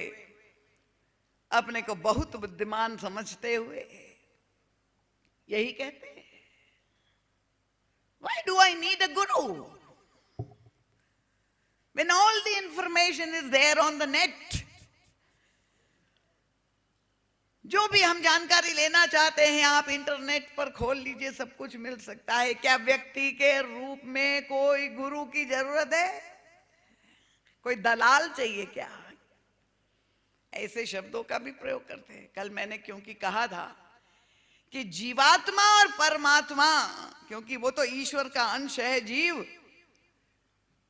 S2: अपने को बहुत बुद्धिमान समझते हुए यही कहते हैं, why do I need a guru when all the information is there on the net? जो भी हम जानकारी लेना चाहते हैं आप इंटरनेट पर खोल लीजिए, सब कुछ मिल सकता है। क्या व्यक्ति के रूप में कोई गुरु की जरूरत है? कोई दलाल चाहिए क्या? ऐसे शब्दों का भी प्रयोग करते हैं। कल मैंने क्योंकि कहा था कि जीवात्मा और परमात्मा, क्योंकि वो तो ईश्वर का अंश है जीव,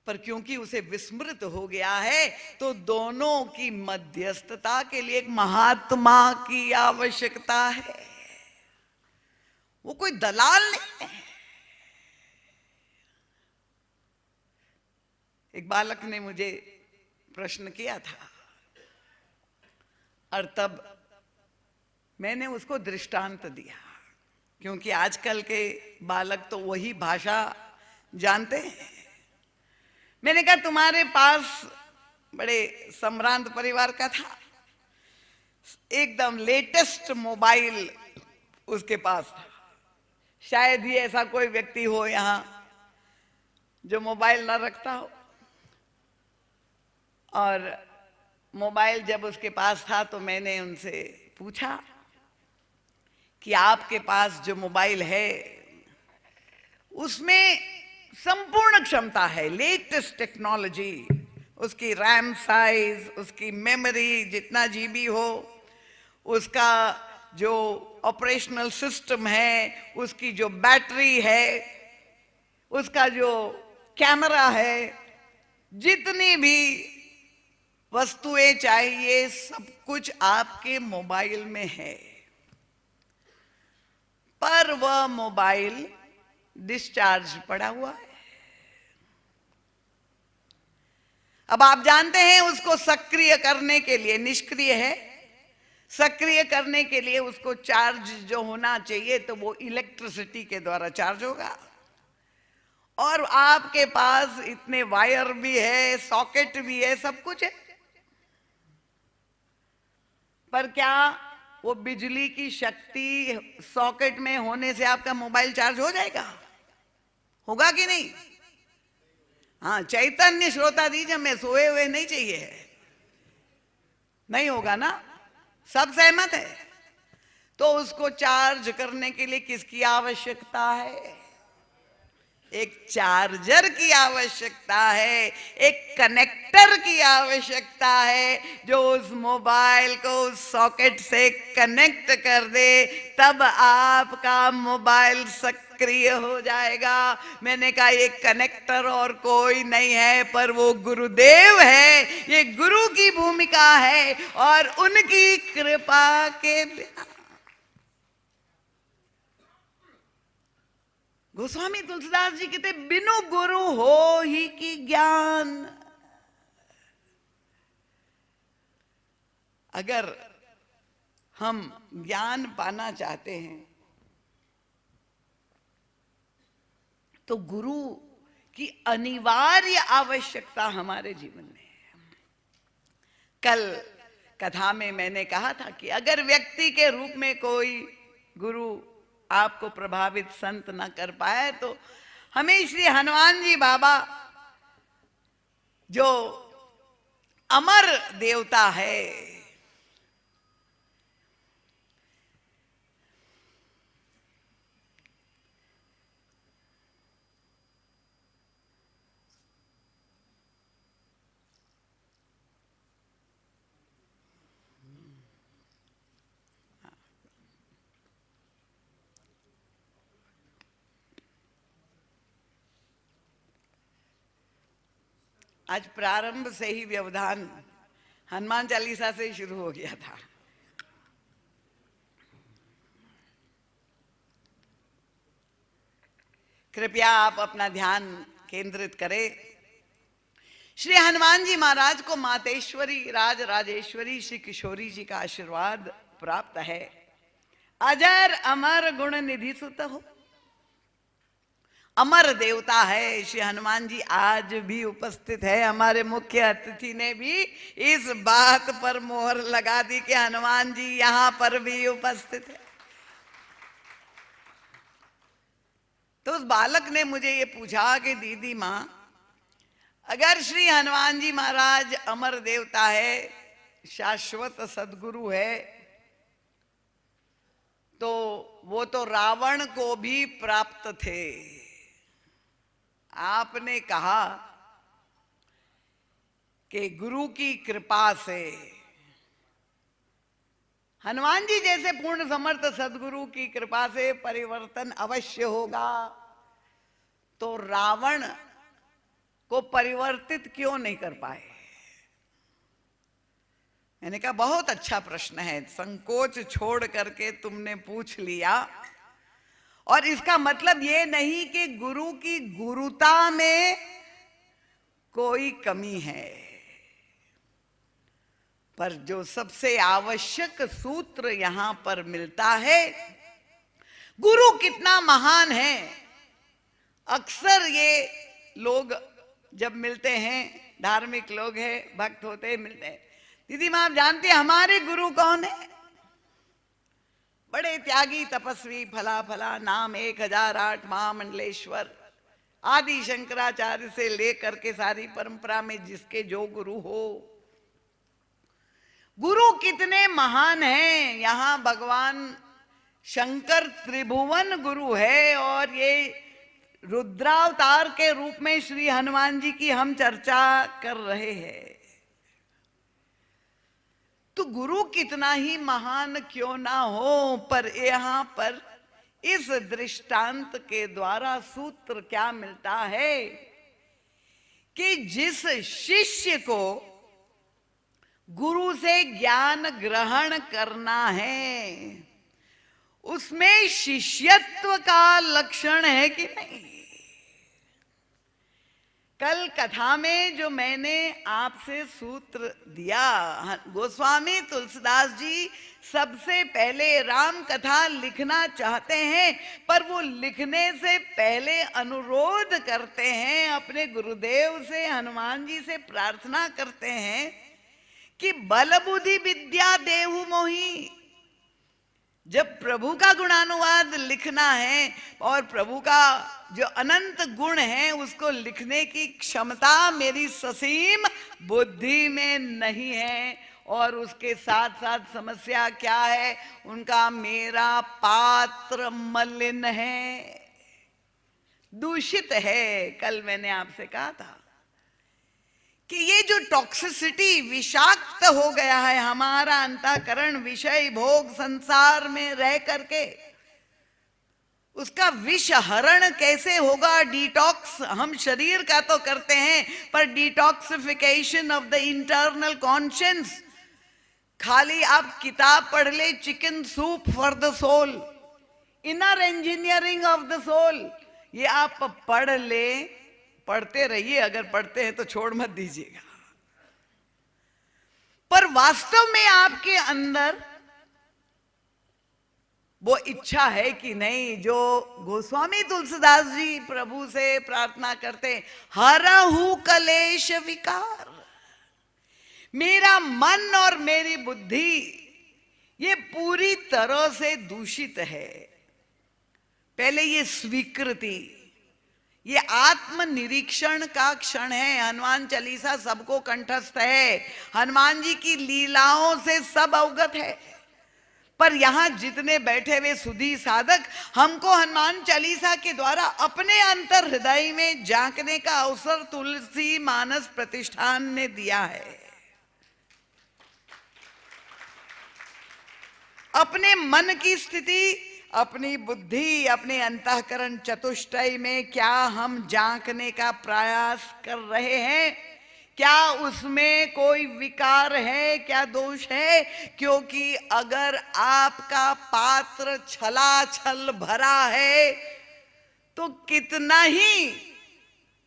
S2: पर क्योंकि उसे विस्मृत हो गया है तो दोनों की मध्यस्थता के लिए एक महात्मा की आवश्यकता है। वो कोई दलाल नहीं है। एक बालक ने मुझे प्रश्न किया था और तब मैंने उसको दृष्टांत दिया, क्योंकि आजकल के बालक तो वही भाषा जानते हैं। मैंने कहा तुम्हारे पास बड़े सम्भ्रांत परिवार का था, एकदम लेटेस्ट मोबाइल उसके पास था। शायद ही ऐसा कोई व्यक्ति हो यहां जो मोबाइल ना रखता हो। और मोबाइल जब उसके पास था तो मैंने उनसे पूछा कि आपके पास जो मोबाइल है उसमें संपूर्ण क्षमता है, लेटेस्ट टेक्नोलॉजी, उसकी रैम साइज, उसकी मेमोरी जितना जीबी हो, उसका जो ऑपरेशनल सिस्टम है, उसकी जो बैटरी है, उसका जो कैमरा है, जितनी भी वस्तुएं चाहिए सब कुछ आपके मोबाइल में है। पर वह मोबाइल डिस्चार्ज पड़ा हुआ है। अब आप जानते हैं उसको सक्रिय करने के लिए, निष्क्रिय है, सक्रिय करने के लिए उसको चार्ज जो होना चाहिए तो वो इलेक्ट्रिसिटी के द्वारा चार्ज होगा। और आपके पास इतने वायर भी है, सॉकेट भी है, सब कुछ है, पर क्या वो बिजली की शक्ति सॉकेट में होने से आपका मोबाइल चार्ज हो जाएगा? होगा कि नहीं? हाँ, चैतन्य श्रोता दीजिए, हमें सोए हुए नहीं चाहिए। नहीं होगा ना? सब सहमत है? तो उसको चार्ज करने के लिए किसकी आवश्यकता है? एक चार्जर की आवश्यकता है, एक कनेक्टर की आवश्यकता है जो उस मोबाइल को उस सॉकेट से कनेक्ट कर दे, तब आपका मोबाइल सक्रिय हो जाएगा। मैंने कहा ये कनेक्टर और कोई नहीं है पर वो गुरुदेव है, ये गुरु की भूमिका है और उनकी कृपा के बिना। गोस्वामी तुलसीदास जी कहते बिनु गुरु हो ही की ज्ञान। अगर हम ज्ञान पाना चाहते हैं तो गुरु की अनिवार्य आवश्यकता हमारे जीवन में है। कल कथा में मैंने कहा था कि अगर व्यक्ति के रूप में कोई गुरु आपको प्रभावित संत न कर पाए तो हमें श्री हनुमान जी बाबा जो अमर देवता है, आज प्रारंभ से ही व्यवधान हनुमान चालीसा से शुरू हो गया था। कृपया आप अपना ध्यान केंद्रित करें। श्री हनुमान जी महाराज को मातेश्वरी राज राजेश्वरी श्री किशोरी जी का आशीर्वाद प्राप्त है। अजर अमर गुण निधि सुत हो, अमर देवता है श्री हनुमान जी, आज भी उपस्थित है। हमारे मुख्य अतिथि ने भी इस बात पर मोहर लगा दी कि हनुमान जी यहां पर भी उपस्थित है। तो उस बालक ने मुझे ये पूछा कि दीदी मां, अगर श्री हनुमान जी महाराज अमर देवता है, शाश्वत सदगुरु है, तो वो तो रावण को भी प्राप्त थे। आपने कहा कि गुरु की कृपा से हनुमान जी जैसे पूर्ण समर्थ सदगुरु की कृपा से परिवर्तन अवश्य होगा, तो रावण को परिवर्तित क्यों नहीं कर पाए? मैंने कहा बहुत अच्छा प्रश्न है, संकोच छोड़ करके तुमने पूछ लिया। और इसका मतलब ये नहीं कि गुरु की गुरुता में कोई कमी है, पर जो सबसे आवश्यक सूत्र यहां पर मिलता है, गुरु कितना महान है। अक्सर ये लोग जब मिलते हैं, धार्मिक लोग हैं, भक्त होते हैं, मिलते हैं, दीदी माँ आप जानते हैं हमारे गुरु कौन है? बड़े त्यागी तपस्वी फला फला नाम 1008 महामंडलेश्वर आदि शंकराचार्य से लेकर के सारी परंपरा में जिसके जो गुरु हो। गुरु कितने महान हैं। यहाँ भगवान शंकर त्रिभुवन गुरु है और ये रुद्रावतार के रूप में श्री हनुमान जी की हम चर्चा कर रहे हैं। तो गुरु कितना ही महान क्यों ना हो, पर यहाँ पर इस दृष्टांत के द्वारा सूत्र क्या मिलता है कि जिस शिष्य को गुरु से ज्ञान ग्रहण करना है उसमें शिष्यत्व का लक्षण है कि नहीं। कल कथा में जो मैंने आपसे सूत्र दिया, गोस्वामी तुलसीदास जी सबसे पहले राम कथा लिखना चाहते हैं, पर वो लिखने से पहले अनुरोध करते हैं अपने गुरुदेव से, हनुमान जी से प्रार्थना करते हैं कि बल बुद्धि विद्या देहु मोहि। जब प्रभु का गुणानुवाद लिखना है और प्रभु का जो अनंत गुण है उसको लिखने की क्षमता मेरी ससीम बुद्धि में नहीं है, और उसके साथ साथ समस्या क्या है, उनका मेरा पात्र मलिन है, दूषित है। कल मैंने आपसे कहा था कि ये जो टॉक्सिसिटी, विषाक्त हो गया है हमारा अंतःकरण विषय भोग संसार में रह करके, उसका विष हरण कैसे होगा? डिटॉक्स हम शरीर का तो करते हैं, पर detoxification of the internal conscience, खाली आप किताब पढ़ ले, chicken soup for the soul, inner engineering of the soul, ये आप पढ़ ले, पढ़ते रहिए, अगर पढ़ते हैं तो छोड़ मत दीजिएगा। पर वास्तव में आपके अंदर वो इच्छा है कि नहीं जो गोस्वामी तुलसीदास जी प्रभु से प्रार्थना करते, हरहु कलेश विकार, मेरा मन और मेरी बुद्धि ये पूरी तरह से दूषित है। पहले ये स्वीकृति, ये आत्म निरीक्षण का क्षण है। हनुमान चालीसा सबको कंठस्थ है, हनुमान जी की लीलाओं से सब अवगत है, पर यहां जितने बैठे हुए सुधी साधक, हमको हनुमान चालीसा के द्वारा अपने अंतर हृदय में झांकने का अवसर तुलसी मानस प्रतिष्ठान ने दिया है। अपने मन की स्थिति, अपनी बुद्धि, अपने अंतःकरण चतुष्टय में क्या हम झांकने का प्रयास कर रहे हैं? क्या उसमें कोई विकार है, क्या दोष है? क्योंकि अगर आपका पात्र छलाछल भरा है तो कितना ही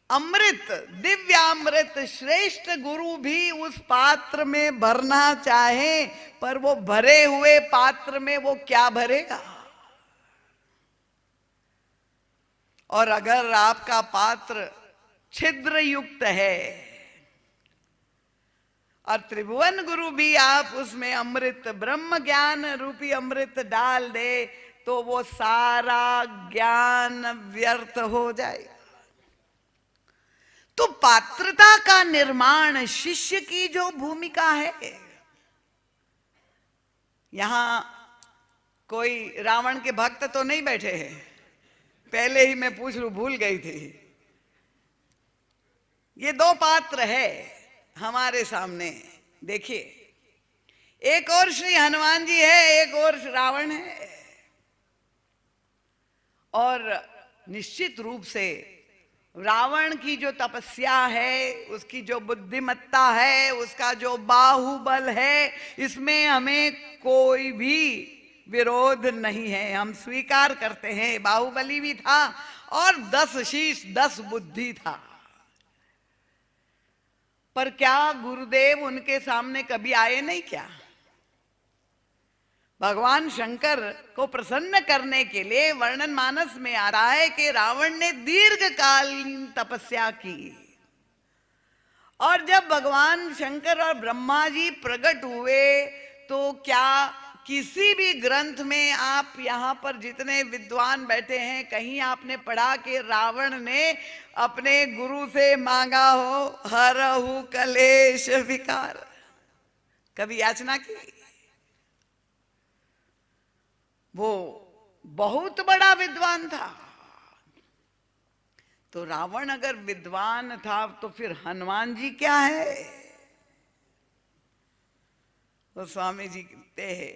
S2: अमृत, दिव्यामृत श्रेष्ठ गुरु भी उस पात्र में भरना चाहे, पर वो भरे हुए पात्र में वो क्या भरेगा? और अगर आपका पात्र छिद्र युक्त है और त्रिभुवन गुरु भी आप उसमें अमृत, ब्रह्म ज्ञान रूपी अमृत डाल दे, तो वो सारा ज्ञान व्यर्थ हो जाएगा। तो पात्रता का निर्माण शिष्य की जो भूमिका है, यहां कोई रावण के भक्त तो नहीं बैठे हैं? पहले ही मैं पूछ लूं, भूल गई थी। ये दो पात्र है हमारे सामने, देखिए, एक और श्री हनुमान जी है, एक और रावण है। और निश्चित रूप से रावण की जो तपस्या है, उसकी जो बुद्धिमत्ता है, उसका जो बाहुबल है, इसमें हमें कोई भी विरोध नहीं है, हम स्वीकार करते हैं। बाहुबली भी था और 10 शीश 10 बुद्धि था। पर क्या गुरुदेव उनके सामने कभी आए नहीं क्या? भगवान शंकर को प्रसन्न करने के लिए वर्णन मानस में आ रहा है कि रावण ने दीर्घकालीन तपस्या की, और जब भगवान शंकर और ब्रह्मा जी प्रकट हुए तो क्या किसी भी ग्रंथ में, आप यहाँ पर जितने विद्वान बैठे हैं, कहीं आपने पढ़ा कि रावण ने अपने गुरु से मांगा हो हरहु कलेश विकार? कभी याचना की? वो बहुत बड़ा विद्वान था। तो रावण अगर विद्वान था तो फिर हनुमान जी क्या है? तो स्वामी जी कहते हैं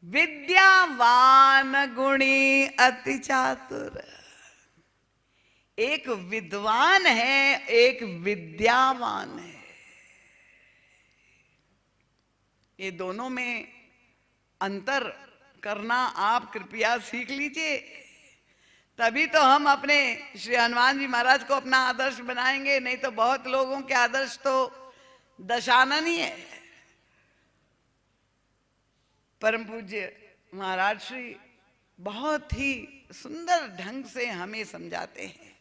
S2: विद्यावान गुणी अति चातुर। एक विद्वान है, एक विद्यावान है। ये दोनों में अंतर करना आप कृपया सीख लीजिए, तभी तो हम अपने श्री हनुमान जी महाराज को अपना आदर्श बनाएंगे। नहीं तो बहुत लोगों के आदर्श तो दशानन ही है। परम पूज्य महाराज श्री बहुत ही सुंदर ढंग से हमें समझाते हैं,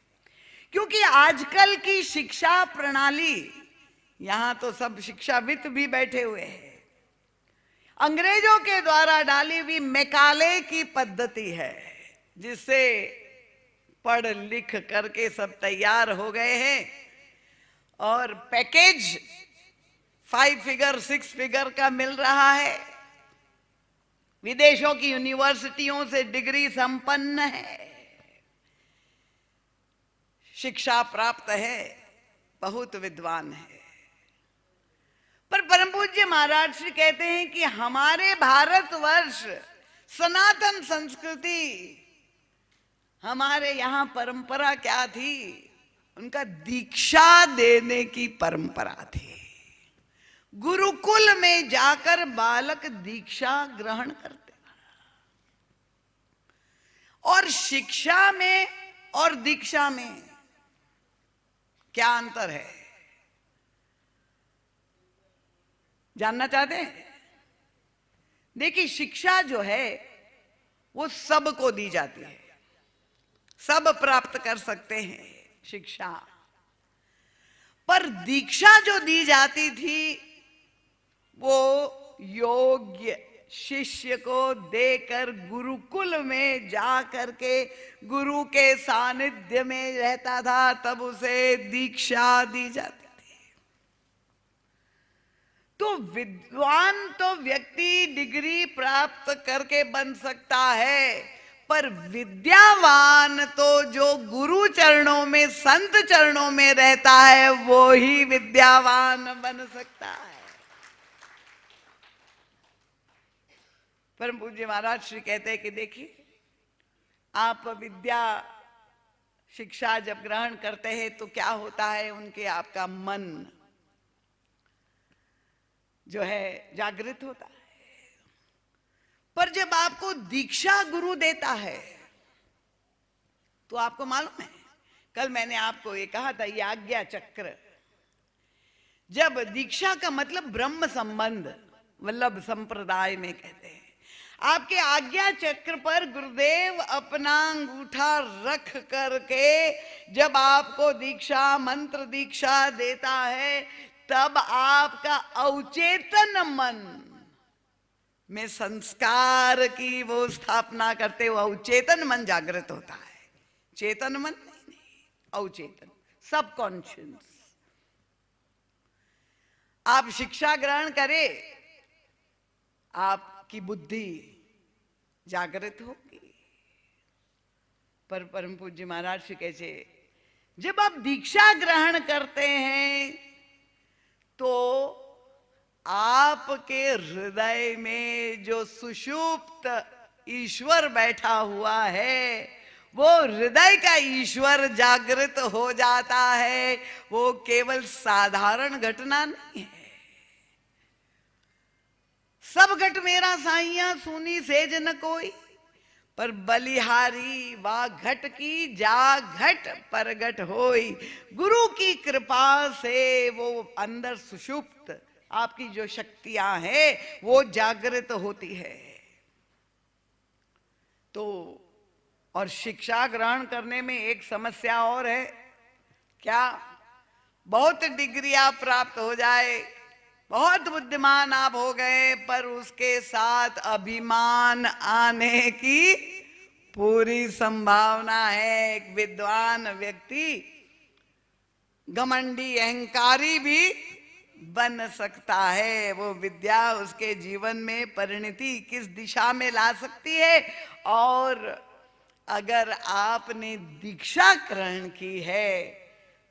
S2: क्योंकि आजकल की शिक्षा प्रणाली, यहां तो सब शिक्षाविद भी बैठे हुए हैं, अंग्रेजों के द्वारा डाली हुई मैकाले की पद्धति है, जिससे पढ़ लिख करके सब तैयार हो गए हैं और पैकेज 5 फिगर 6 फिगर का मिल रहा है। विदेशों की यूनिवर्सिटियों से डिग्री संपन्न है, शिक्षा प्राप्त है, बहुत विद्वान है। पर परम पूज्य महाराज श्री कहते हैं कि हमारे भारतवर्ष सनातन संस्कृति, हमारे यहां परंपरा क्या थी? उनका दीक्षा देने की परंपरा थी। गुरुकुल में जाकर बालक दीक्षा ग्रहण करते हैं। और शिक्षा में और दीक्षा में क्या अंतर है, जानना चाहते हैं? देखिए, शिक्षा जो है वो सबको दी जाती है, सब प्राप्त कर सकते हैं शिक्षा। पर दीक्षा जो दी जाती थी वो योग्य शिष्य को देकर गुरुकुल में जा करके गुरु के सानिध्य में रहता था, तब उसे दीक्षा दी जाती। तो विद्वान तो व्यक्ति डिग्री प्राप्त करके बन सकता है, पर विद्यावान तो जो गुरु चरणों में, संत चरणों में रहता है, वो ही विद्यावान बन सकता है। परम पूज्य महाराज श्री कहते हैं कि देखिए, आप विद्या शिक्षा जब ग्रहण करते हैं तो क्या होता है, उनके आपका मन जो है जागृत होता है। पर जब आपको दीक्षा गुरु देता है तो आपको मालूम है, कल मैंने आपको ये कहा था, ये आज्ञा चक्र, जब दीक्षा का मतलब ब्रह्म संबंध वल्लभ संप्रदाय में कहते हैं, आपके आज्ञा चक्र पर गुरुदेव अपना अंगूठा रख करके जब आपको दीक्षा मंत्र दीक्षा देता है, तब आपका अवचेतन मन में संस्कार की वो स्थापना करते हुए अवचेतन मन जागृत होता है। चेतन मन नहीं, अवचेतन, सबकॉन्शियस। आप शिक्षा ग्रहण करें, आपकी बुद्धि जागृत होगी। पर परम पूज्य महाराज श्री कैसे, जब आप दीक्षा ग्रहण करते हैं तो आपके हृदय में जो सुषुप्त ईश्वर बैठा हुआ है, वो हृदय का ईश्वर जागृत हो जाता है। वो केवल साधारण घटना नहीं है। सब घट मेरा साइया सुनी सेज न कोई, पर बलिहारी वा घट की जा घट परगट होई। गुरु की कृपा से वो अंदर सुषुप्त आपकी जो शक्तियां हैं वो जागृत होती है। तो और शिक्षा ग्रहण करने में एक समस्या और है, क्या? बहुत डिग्री आप प्राप्त हो जाए, बहुत बुद्धिमान आप हो गए, पर उसके साथ अभिमान आने की पूरी संभावना है। एक विद्वान व्यक्ति घमंडी अहंकारी भी बन सकता है। वो विद्या उसके जीवन में परिणति किस दिशा में ला सकती है। और अगर आपने दीक्षा ग्रहण की है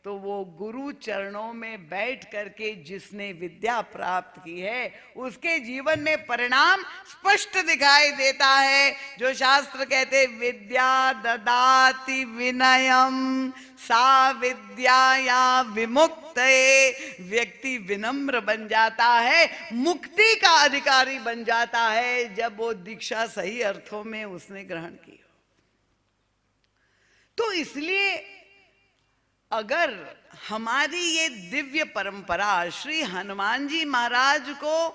S2: तो वो गुरु चरणों में बैठ करके जिसने विद्या प्राप्त की है उसके जीवन में परिणाम स्पष्ट दिखाई देता है। जो शास्त्र कहते विद्या ददाति विनयम सा विद्याया विमुक्त, व्यक्ति विनम्र बन जाता है, मुक्ति का अधिकारी बन जाता है जब वो दीक्षा सही अर्थों में उसने ग्रहण की। तो इसलिए अगर हमारी ये दिव्य परंपरा, श्री हनुमान जी महाराज को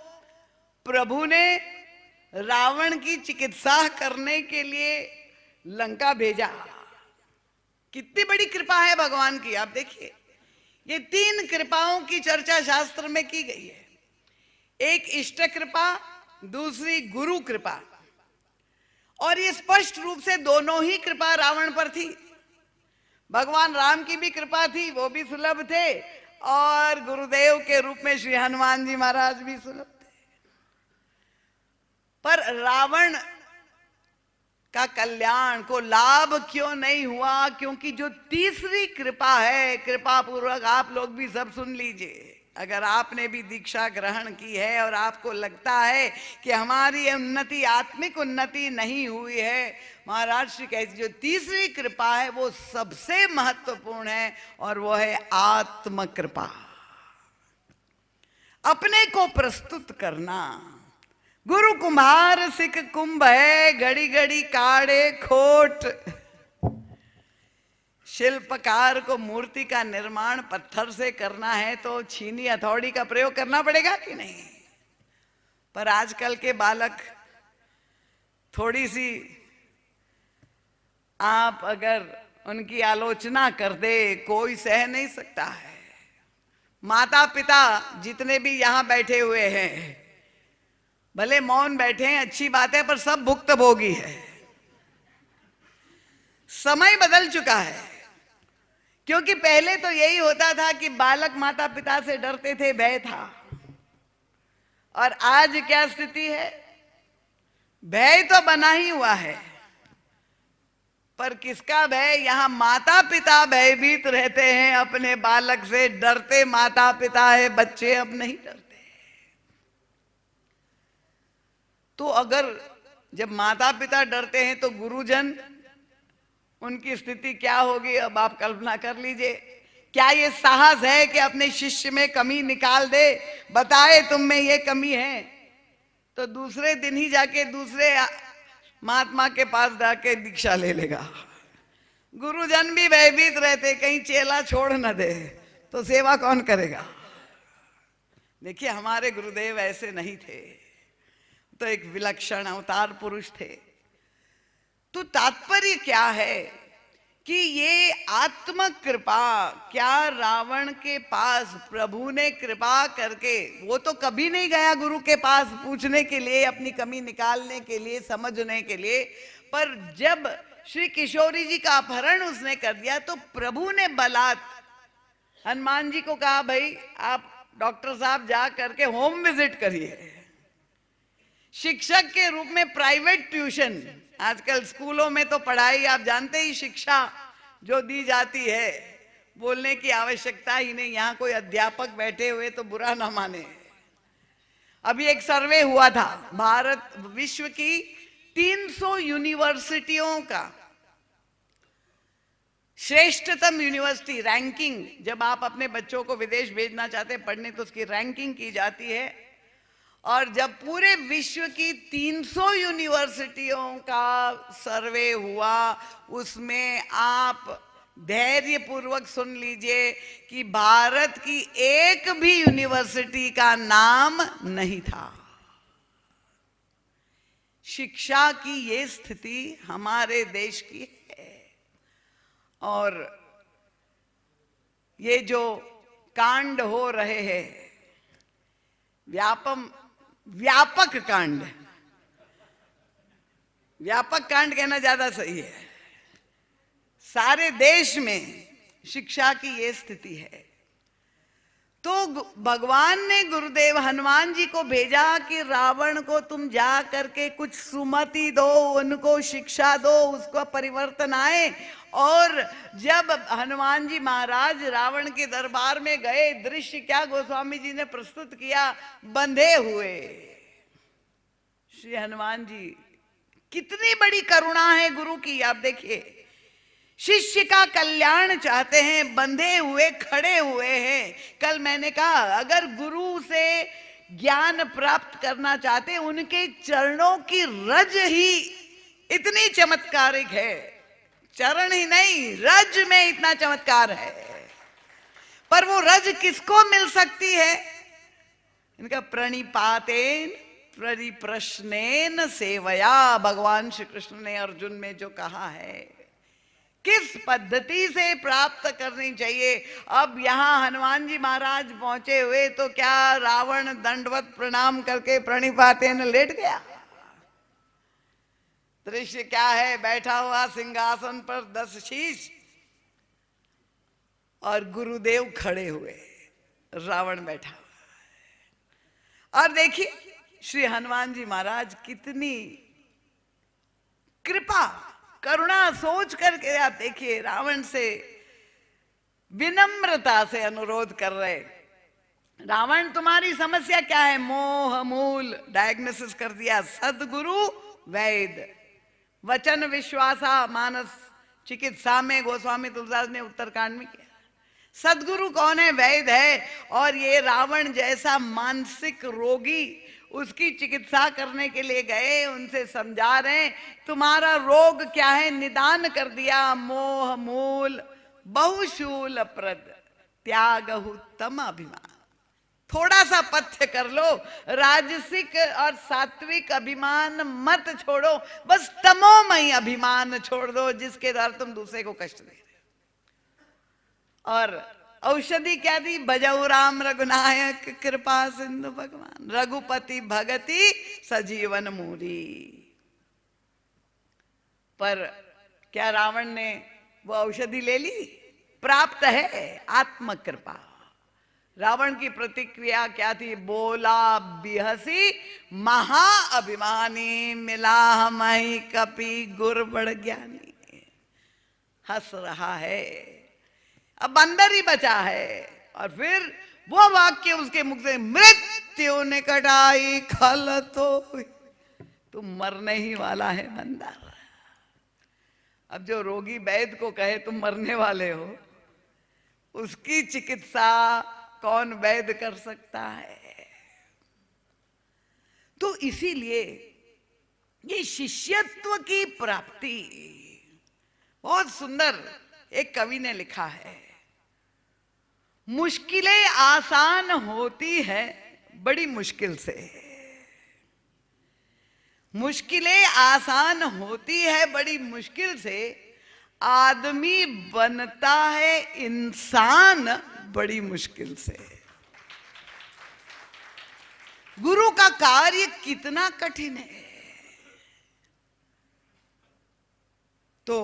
S2: प्रभु ने रावण की चिकित्सा करने के लिए लंका भेजा, कितनी बड़ी कृपा है भगवान की। आप देखिए, ये 3 कृपाओं की चर्चा शास्त्र में की गई है। एक इष्ट कृपा, दूसरी गुरु कृपा, और ये स्पष्ट रूप से दोनों ही कृपा रावण पर थी। भगवान राम की भी कृपा थी, वो भी सुलभ थे, और गुरुदेव के रूप में श्री हनुमान जी महाराज भी सुलभ थे। पर रावण का कल्याण को लाभ क्यों नहीं हुआ? क्योंकि जो तीसरी कृपा है, कृपा पूर्वक आप लोग भी सब सुन लीजिए। अगर आपने भी दीक्षा ग्रहण की है और आपको लगता है कि हमारी उन्नति, आत्मिक उन्नति नहीं हुई है, महाराज श्री कहते जो तीसरी कृपा है वो सबसे महत्वपूर्ण है, और वो है आत्म कृपा। अपने को प्रस्तुत करना। गुरु कुम्हार सिख कुंभ है, घड़ी घड़ी काढ़े खोट। शिल्पकार को मूर्ति का निर्माण पत्थर से करना है तो छीनी हथौड़ी का प्रयोग करना पड़ेगा कि नहीं? पर आजकल के बालक थोड़ी सी आप अगर उनकी आलोचना कर दे, कोई सह नहीं सकता है। माता पिता जितने भी यहां बैठे हुए हैं, भले मौन बैठे हैं, अच्छी बात है, पर सब भुक्तभोगी है। समय बदल चुका है। क्योंकि पहले तो यही होता था कि बालक माता पिता से डरते थे, भय था। और आज क्या स्थिति है? भय तो बना ही हुआ है, पर किसका भय? यहां माता पिता भयभीत रहते हैं अपने बालक से, डरते माता पिता है, बच्चे अब नहीं डरते। तो अगर जब माता पिता डरते हैं तो गुरुजन, उनकी स्थिति क्या होगी? अब आप कल्पना कर लीजिए। क्या ये साहस है कि अपने शिष्य में कमी निकाल दे, बताए तुम में ये कमी है, तो दूसरे दिन ही जाके दूसरे महात्मा के पास जाके दीक्षा ले लेगा। गुरुजन भी भयभीत रहते, कहीं चेला छोड़ न दे, तो सेवा कौन करेगा? देखिए, हमारे गुरुदेव ऐसे नहीं थे, तो एक विलक्षण अवतार पुरुष थे। तो तात्पर्य क्या है कि ये आत्म कृपा, क्या रावण के पास प्रभु ने कृपा करके, वो तो कभी नहीं गया गुरु के पास पूछने के लिए, अपनी कमी निकालने के लिए, समझने के लिए, पर जब श्री किशोरी जी का अपहरण उसने कर दिया तो प्रभु ने बलात् हनुमान जी को कहा, भाई आप डॉक्टर साहब जा करके होम विजिट करिए। शिक्षक के रूप में प्राइवेट ट्यूशन, आजकल स्कूलों में तो पढ़ाई आप जानते ही, शिक्षा जो दी जाती है, बोलने की आवश्यकता ही नहीं। यहां कोई अध्यापक बैठे हुए तो बुरा ना माने। अभी एक सर्वे हुआ था, भारत विश्व की 300 यूनिवर्सिटियों का श्रेष्ठतम यूनिवर्सिटी रैंकिंग, जब आप अपने बच्चों को विदेश भेजना चाहते हैं पढ़ने तो उसकी रैंकिंग की जाती है। और जब पूरे विश्व की 300 यूनिवर्सिटियों का सर्वे हुआ, उसमें आप धैर्य पूर्वक सुन लीजिए कि भारत की एक भी यूनिवर्सिटी का नाम नहीं था। शिक्षा की ये स्थिति हमारे देश की है। और ये जो कांड हो रहे हैं, व्यापक कांड, व्यापक कांड कहना ज्यादा सही है, सारे देश में शिक्षा की ये स्थिति है। तो भगवान ने गुरुदेव हनुमान जी को भेजा कि रावण को तुम जा करके कुछ सुमति दो, उनको शिक्षा दो, उसको परिवर्तन आए। और जब हनुमान जी महाराज रावण के दरबार में गए, दृश्य क्या गोस्वामी जी ने प्रस्तुत किया, बंधे हुए श्री हनुमान जी। कितनी बड़ी करुणा है गुरु की, आप देखिए, शिष्य का कल्याण चाहते हैं, बंधे हुए खड़े हुए हैं। कल मैंने कहा, अगर गुरु से ज्ञान प्राप्त करना चाहते, उनके चरणों की रज ही इतनी चमत्कारिक है। चरण ही नहीं, रज में इतना चमत्कार है। पर वो रज किसको मिल सकती है? इनका प्रणिपातेन परिप्रश्नेन सेवया, भगवान श्री कृष्ण ने अर्जुन में जो कहा है, किस पद्धति से प्राप्त करनी चाहिए। अब यहां हनुमान जी महाराज पहुंचे हुए तो क्या रावण दंडवत प्रणाम करके प्रणिपातेन लेट गया? दृश्य क्या है, बैठा हुआ सिंहासन पर 10 शीश और गुरुदेव खड़े हुए, रावण बैठा हुआ। और देखिए श्री हनुमान जी महाराज कितनी कृपा करुणा सोच करके, आप देखिए, रावण से विनम्रता से अनुरोध कर रहे, रावण तुम्हारी समस्या क्या है? मोह मूल डायग्नोसिस कर दिया। सदगुरु वैद वचन विश्वासा मानस चिकित्सा में गोस्वामी तुलसीदास ने उत्तरकांड में किया। सदगुरु कौन है? वैद है। और ये रावण जैसा मानसिक रोगी, उसकी चिकित्सा करने के लिए गए, उनसे समझा रहे तुम्हारा रोग क्या है, निदान कर दिया। मोह मूल बहुशूल प्रद त्यागहु तम अभिमान। थोड़ा सा पथ्य कर लो, राजसिक और सात्विक अभिमान मत छोड़ो, बस तमोमय अभिमान छोड़ दो, जिसके द्वारा तुम दूसरे को कष्ट दे रहे हो। और औषधि क्या दी? भजऊ राम रघुनायक कृपा सिंधु भगवान, रघुपति भगति सजीवन मूरी। पर क्या रावण ने वो औषधि ले ली? प्राप्त है आत्म कृपा। रावण की प्रतिक्रिया क्या थी? बोला बिहसी महा अभिमानी, मिला मही कपि गुर बड़ ज्ञानी। हंस रहा है, अब बंदर ही बचा है। और फिर वो वाक्य उसके मुख से, मृत्यु निकट आई खल तो, तुम मरने ही वाला है बंदर। अब जो रोगी वैद्य को कहे तुम मरने वाले हो, उसकी चिकित्सा कौन वैद्य कर सकता है? तो इसीलिए ये शिष्यत्व की प्राप्ति बहुत सुंदर एक कवि ने लिखा है। मुश्किलें आसान होती है बड़ी मुश्किल से, मुश्किलें आसान होती है बड़ी मुश्किल से, आदमी बनता है इंसान बड़ी मुश्किल से। गुरु का कार्य कितना कठिन है। तो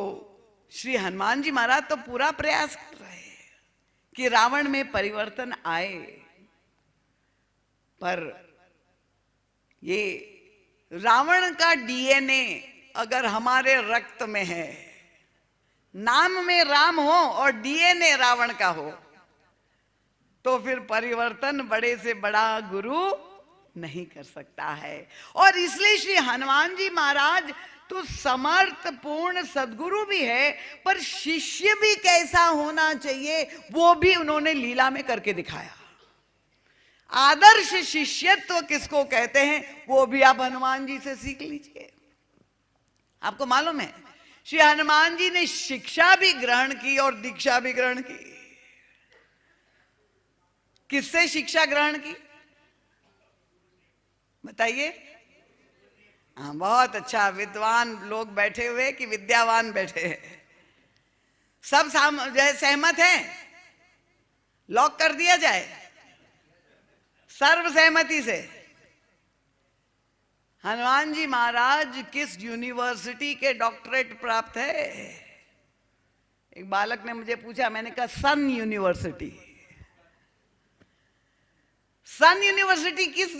S2: श्री हनुमान जी महाराज तो पूरा प्रयास कर रहे हैं कि रावण में परिवर्तन आए, पर ये रावण का डीएनए अगर हमारे रक्त में है, नाम में राम हो और डीएनए रावण का हो, तो फिर परिवर्तन बड़े से बड़ा गुरु नहीं कर सकता है। और इसलिए श्री हनुमान जी महाराज तो समर्थ पूर्ण सदगुरु भी है, पर शिष्य भी कैसा होना चाहिए वो भी उन्होंने लीला में करके दिखाया। आदर्श शिष्यत्व किसको कहते हैं वो भी आप हनुमान जी से सीख लीजिए। आपको मालूम है श्री हनुमान जी ने शिक्षा भी ग्रहण की और दीक्षा भी ग्रहण की। किससे शिक्षा ग्रहण की बताइए? हाँ, बहुत अच्छा। विद्वान लोग बैठे हुए कि विद्यावान बैठे हैं? सब सहमत हैं? लॉक कर दिया जाए सर्वसहमति से। हनुमान जी महाराज किस यूनिवर्सिटी के डॉक्टरेट प्राप्त है? एक बालक ने मुझे पूछा, मैंने कहा सन यूनिवर्सिटी। सन यूनिवर्सिटी किस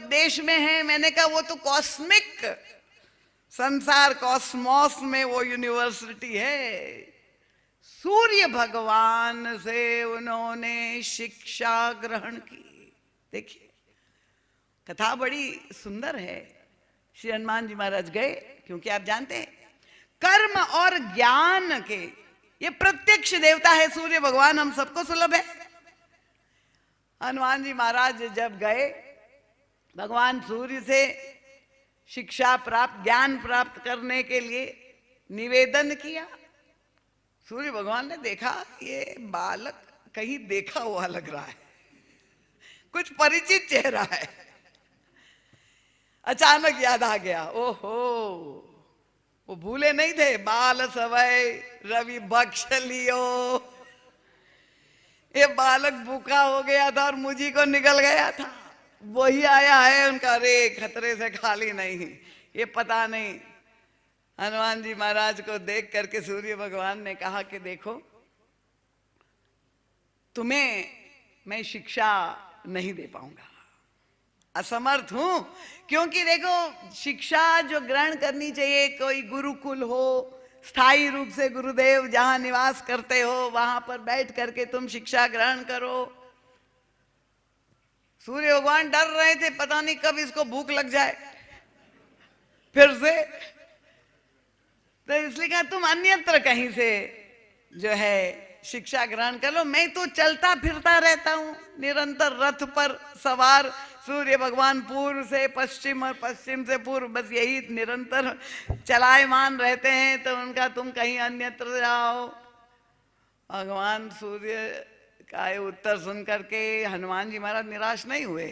S2: देश में है? मैंने कहा वो तो कॉस्मिक संसार कॉस्मोस में वो यूनिवर्सिटी है। सूर्य भगवान से उन्होंने शिक्षा ग्रहण की। देखिए कथा बड़ी सुंदर है। श्री हनुमान जी महाराज गए, क्योंकि आप जानते हैं कर्म और ज्ञान के ये प्रत्यक्ष देवता है सूर्य भगवान, हम सबको सुलभ है। हनुमान जी महाराज जब गए भगवान सूर्य से शिक्षा प्राप्त ज्ञान प्राप्त करने के लिए निवेदन किया। सूर्य भगवान ने देखा ये बालक कहीं देखा हुआ लग रहा है, कुछ परिचित चेहरा है। अचानक याद आ गया, ओहो वो भूले नहीं थे, बाल सवय रवि बख्श लियो। ये बालक भूखा हो गया था और मुझी को निकल गया था, वही आया है उनका। अरे खतरे से खाली नहीं, ये पता नहीं। हनुमान जी महाराज को देख करके सूर्य भगवान ने कहा कि देखो तुम्हें मैं शिक्षा नहीं दे पाऊंगा, असमर्थ हूं। क्योंकि देखो शिक्षा जो ग्रहण करनी चाहिए, कोई गुरुकुल हो, स्थायी रूप से गुरुदेव जहां निवास करते हो वहां पर बैठ करके तुम शिक्षा ग्रहण करो। सूर्य भगवान डर रहे थे पता नहीं कब इसको भूख लग जाए फिर से, तो इसलिए कहा तुम अन्यत्र कहीं से जो है शिक्षा ग्रहण कर लो। मैं तो चलता फिरता रहता हूं निरंतर रथ पर सवार। सूर्य भगवान पूर्व से पश्चिम और पश्चिम से पूर्व बस यही निरंतर चलायमान रहते हैं, तो उनका तुम कहीं अन्यत्र जाओ। भगवान सूर्य का उत्तर सुन करके हनुमान जी महाराज निराश नहीं हुए।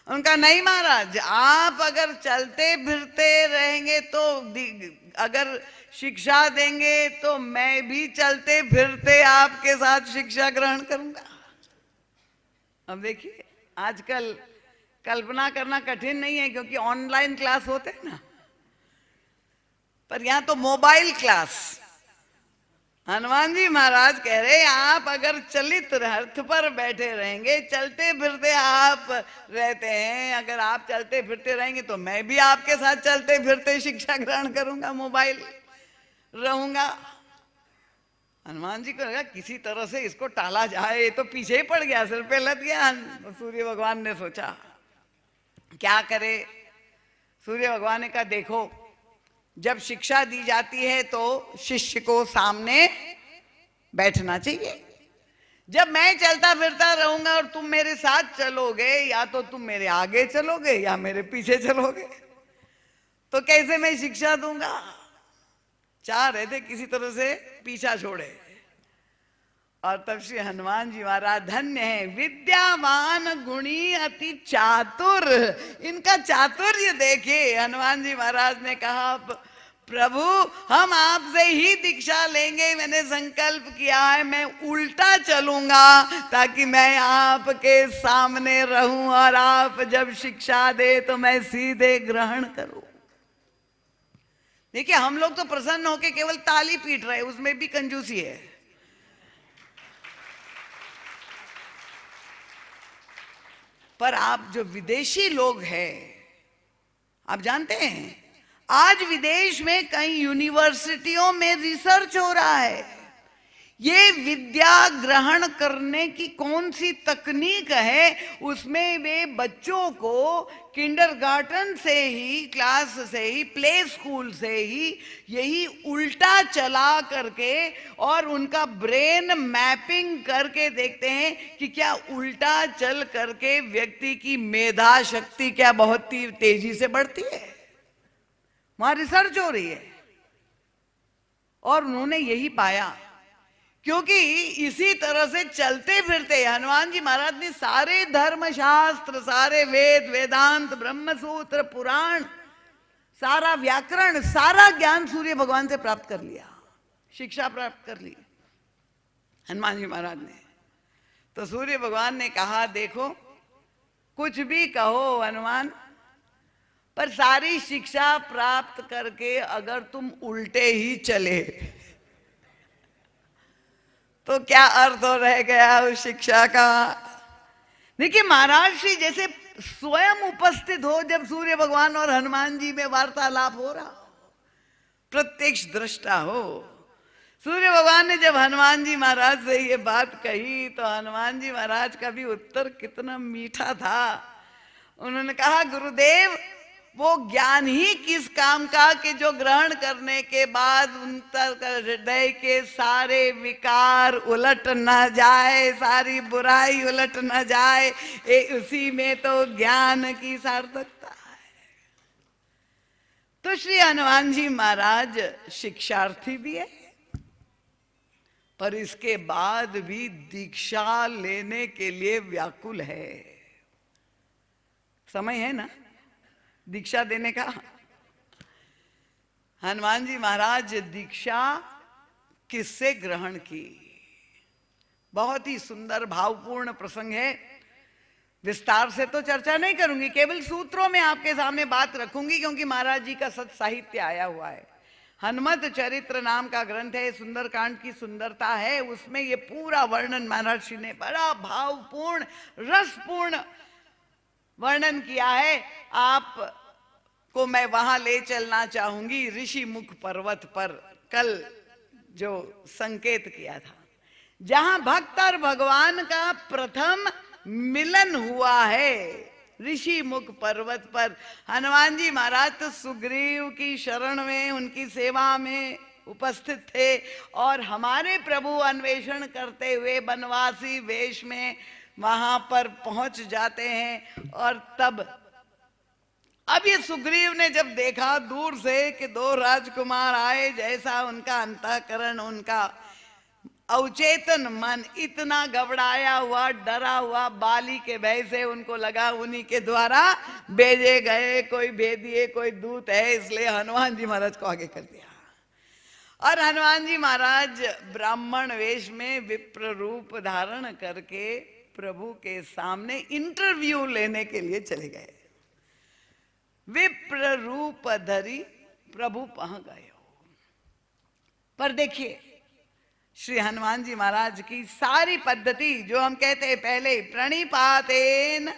S2: उनका नहीं महाराज, आप अगर चलते फिरते रहेंगे तो अगर शिक्षा देंगे तो मैं भी चलते फिरते आपके साथ शिक्षा ग्रहण करूंगा। अब देखिए आजकल कल्पना करना कठिन नहीं है, क्योंकि ऑनलाइन क्लास होते हैं ना, पर यहां तो मोबाइल क्लास। हनुमान जी महाराज कह रहे आप अगर चलित रथ पर बैठे रहेंगे, चलते फिरते आप रहते हैं, अगर आप चलते फिरते रहेंगे तो मैं भी आपके साथ चलते फिरते शिक्षा ग्रहण करूंगा, मोबाइल रहूंगा। हनुमान जी को लगा किसी तरह से इसको टाला जाए, ये तो पीछे ही पड़ गया, सिर पे लग गया। सूर्य भगवान ने सोचा क्या करे। सूर्य भगवान ने कहा देखो जब शिक्षा दी जाती है तो शिष्य को सामने बैठना चाहिए। जब मैं चलता फिरता रहूंगा और तुम मेरे साथ चलोगे, या तो तुम मेरे आगे चलोगे या मेरे पीछे चलोगे, तो कैसे मैं शिक्षा दूंगा। चाह रहे थे किसी तरह से पीछा छोड़े। और तब श्री हनुमान जी महाराज धन्य है, विद्यावान गुणी अति चातुर। इनका चातुर्य देखिए। हनुमान जी महाराज ने कहा प्रभु हम आपसे ही दीक्षा लेंगे, मैंने संकल्प किया है, मैं उल्टा चलूंगा ताकि मैं आपके सामने रहूं और आप जब शिक्षा दे तो मैं सीधे ग्रहण करूं। देखिए हम लोग तो प्रसन्न होके केवल ताली पीट रहे, उसमें भी कंजूसी है। पर आप जो विदेशी लोग हैं, आप जानते हैं आज विदेश में कई यूनिवर्सिटियों में रिसर्च हो रहा है। ये विद्या ग्रहण करने की कौन सी तकनीक है, उसमें वे बच्चों को किंडरगार्टन से ही, क्लास से ही, प्ले स्कूल से ही यही उल्टा चला करके और उनका ब्रेन मैपिंग करके देखते हैं कि क्या उल्टा चल करके व्यक्ति की मेधा शक्ति क्या बहुत तेजी से बढ़ती है। वहां रिसर्च हो रही है और उन्होंने यही पाया, क्योंकि इसी तरह से चलते फिरते हनुमान जी महाराज ने सारे धर्म शास्त्र, सारे वेद, वेदांत, ब्रह्मसूत्र, पुराण, सारा व्याकरण, सारा ज्ञान सूर्य भगवान से प्राप्त कर लिया, शिक्षा प्राप्त कर ली हनुमान जी महाराज ने। तो सूर्य भगवान ने कहा, देखो कुछ भी कहो हनुमान, पर सारी शिक्षा प्राप्त करके अगर तुम उल्टे ही चले तो क्या अर्थ हो रह गया उस शिक्षा का। देखिए महाराज श्री जैसे स्वयं उपस्थित हो, जब सूर्य भगवान और हनुमान जी में वार्तालाप हो रहा हो, प्रत्यक्ष दृष्टा हो। सूर्य भगवान ने जब हनुमान जी महाराज से ये बात कही तो हनुमान जी महाराज का भी उत्तर कितना मीठा था। उन्होंने कहा, गुरुदेव वो ज्ञान ही किस काम का कि जो ग्रहण करने के बाद उनका हृदय के सारे विकार उलट न जाए, सारी बुराई उलट न जाए, उसी में तो ज्ञान की सार्थकता है। तो श्री हनुमान जी महाराज शिक्षार्थी भी है, पर इसके बाद भी दीक्षा लेने के लिए व्याकुल है। समय है ना दीक्षा देने का। हनुमान जी महाराज दीक्षा किससे ग्रहण की, बहुत ही सुंदर भावपूर्ण प्रसंग है। विस्तार से तो चर्चा नहीं करूंगी, केवल सूत्रों में आपके सामने बात रखूंगी, क्योंकि महाराज जी का सत साहित्य आया हुआ है। हनुमत चरित्र नाम का ग्रंथ है, सुंदरकांड की सुंदरता है, उसमें ये पूरा वर्णन महाराज श्री ने बड़ा भावपूर्ण, रसपूर्ण वर्णन किया है। आप को मैं वहां ले चलना चाहूंगी ऋषि मुख पर्वत पर, कल जो संकेत किया था, जहां भक्त और भगवान का प्रथम मिलन हुआ है। ऋषि मुख पर्वत पर हनुमान जी महाराज तो सुग्रीव की शरण में, उनकी सेवा में उपस्थित थे, और हमारे प्रभु अन्वेषण करते हुए वनवासी वेश में वहां पर पहुंच जाते हैं। और तब अब ये सुग्रीव ने जब देखा दूर से कि दो राजकुमार आए, जैसा उनका अंतःकरण, उनका अवचेतन मन इतना घबराया हुआ, डरा हुआ, बाली के भय से उनको लगा उन्हीं के द्वारा भेजे गए कोई भेदिए, कोई दूत है, इसलिए हनुमान जी महाराज को आगे कर दिया। और हनुमान जी महाराज ब्राह्मण वेश में विप्र रूप धारण करके प्रभु के सामने इंटरव्यू लेने के लिए चले गए। विप्र रूप धरी प्रभु पहुंच गए हो। पर देखिए श्री हनुमान जी महाराज की सारी पद्धति, जो हम कहते हैं पहले प्रणिपातेन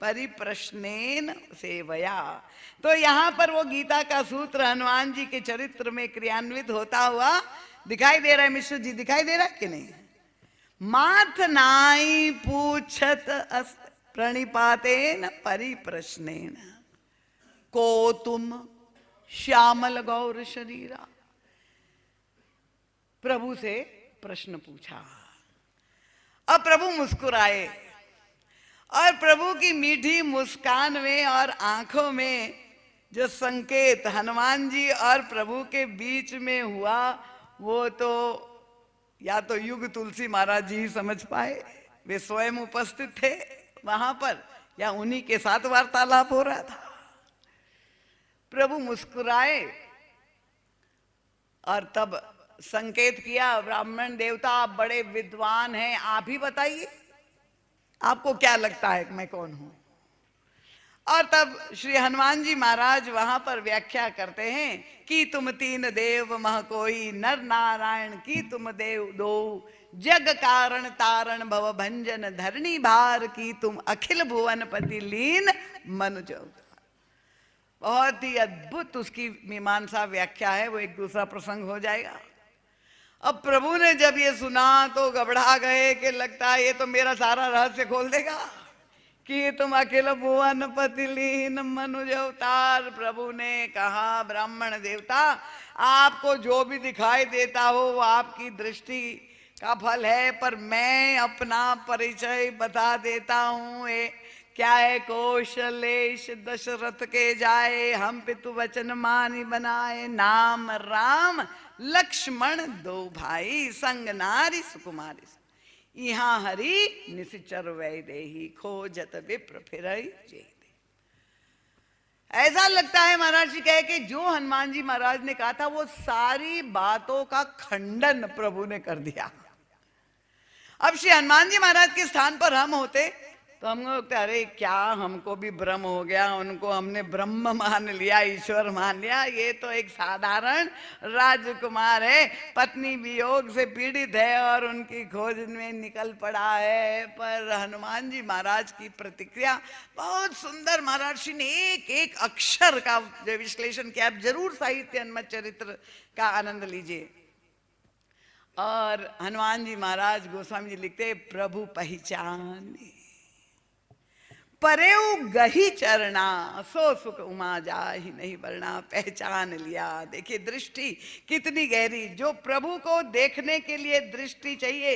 S2: परिप्रश्नेन सेवया, तो यहां पर वो गीता का सूत्र हनुमान जी के चरित्र में क्रियान्वित होता हुआ दिखाई दे रहा है। मिश्र जी दिखाई दे रहा है कि नहीं? माथ नाई पूछत प्रणिपातेन परिप्रश्नेन को तुम श्यामल गौर शरीरा। प्रभु से प्रश्न पूछा। अब प्रभु मुस्कुराए, और प्रभु की मीठी मुस्कान में और आंखों में जो संकेत हनुमान जी और प्रभु के बीच में हुआ, वो तो या तो युग तुलसी महाराज जी ही समझ पाए, वे स्वयं उपस्थित थे वहां पर, या उन्हीं के साथ वार्तालाप हो रहा था। प्रभु मुस्कुराए और तब संकेत किया, ब्राह्मण देवता आप बड़े विद्वान हैं, आप ही बताइए आपको क्या लगता है कि मैं कौन हूं। और तब श्री हनुमान जी महाराज वहां पर व्याख्या करते हैं कि तुम तीन देव मह कोई, नर नारायण की तुम देव दो, जग कारण तारण भव भंजन, धरणी भार की तुम अखिल भुवन पति लीन मनुज अवतार। बहुत ही अद्भुत उसकी मीमांसा व्याख्या है, वो एक दूसरा प्रसंग हो जाएगा। अब प्रभु ने जब ये सुना तो घबरा गए कि लगता है ये तो मेरा सारा रहस्य खोल देगा कि तुम अकेला भुवन पतिलीन मनुज अवतार। प्रभु ने कहा ब्राह्मण देवता, आपको जो भी दिखाई देता हो वो आपकी दृष्टि का फल है, पर मैं अपना परिचय बता देता हूँ। क्या है कौशलेश दशरथ के जाए, हम पितु वचन मानी बनाए। नाम राम लक्ष्मण दो भाई, संग नारी सुकुमारी। यहाँ हरि निशिचर वैदेही, खोजत विप्र फिरई जेदे। ऐसा लगता है महाराज जी कहे कि जो हनुमान जी महाराज ने कहा था वो सारी बातों का खंडन प्रभु ने कर दिया। अब श्री हनुमान जी महाराज के स्थान पर हम होते तो हम लोग अरे क्या हमको भी भ्रम हो गया, उनको हमने ब्रह्म मान लिया, ईश्वर मान लिया। ये तो एक साधारण राजकुमार है, पत्नी वियोग से पीड़ित है और उनकी खोज में निकल पड़ा है। पर हनुमान जी महाराज की प्रतिक्रिया बहुत सुंदर। महाराज श्री ने एक एक अक्षर का जो विश्लेषण किया। आप जरूर साहित्य हनुमत चरित्र का आनंद लीजिए। और हनुमान जी महाराज गोस्वामी जी लिखते, प्रभु पहचाने परेऊ गही चरना, सो सुख उमा जाहि नहीं वरना। पहचान लिया। देखिए दृष्टि कितनी गहरी। जो प्रभु को देखने के लिए दृष्टि चाहिए,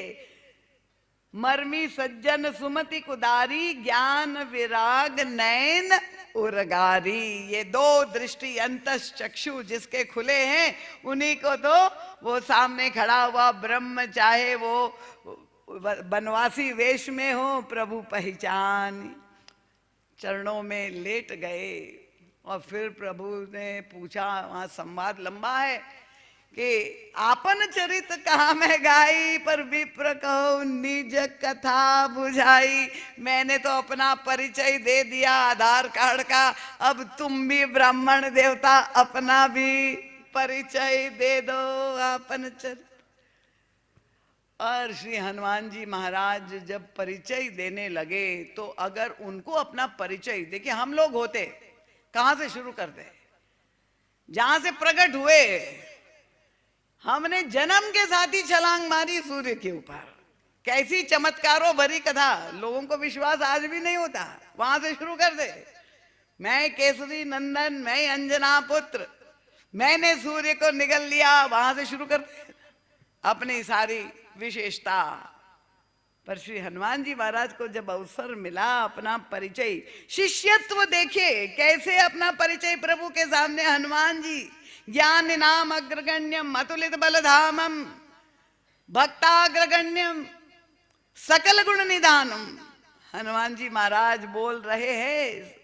S2: मर्मी सज्जन सुमति कुदारी, ज्ञान विराग नैन उरगारी। ये दो दृष्टि अंतस चक्षु जिसके खुले हैं उन्हीं को तो वो सामने खड़ा हुआ ब्रह्म, चाहे वो बनवासी वेश में हो, प्रभु पहचान। चरणों में लेट गए और फिर प्रभु ने पूछा, वहां संवाद लंबा है कि आपन चरित कहाँ मैं गाई, पर विप्र कहो निज कथा बुझाई। मैंने तो अपना परिचय दे दिया आधार कार्ड का, अब तुम भी ब्राह्मण देवता अपना भी परिचय दे दो, आपन चरित। और श्री हनुमान जी महाराज जब परिचय देने लगे तो अगर उनको अपना परिचय, देखिए हम लोग होते कहां से शुरू करते, जहां से प्रकट हुए। हमने जन्म के साथ ही छलांग मारी सूर्य के ऊपर। कैसी चमत्कारों भरी कथा, लोगों को विश्वास आज भी नहीं होता। वहां से शुरू कर दे, मैं केसरी नंदन, मैं अंजना पुत्र, मैंने सूर्य को निगल लिया। वहां से शुरू कर दे अपनी सारी विशेषता। पर श्री हनुमान जी महाराज को जब अवसर मिला अपना परिचय, शिष्यत्व देखिए कैसे अपना परिचय प्रभु के सामने। हनुमान जी ज्ञान नाम अग्रगण्यम अतुलित बलधामम भक्ताग्रगण्यम सकल गुण निधानम। हनुमान जी महाराज बोल रहे हैं,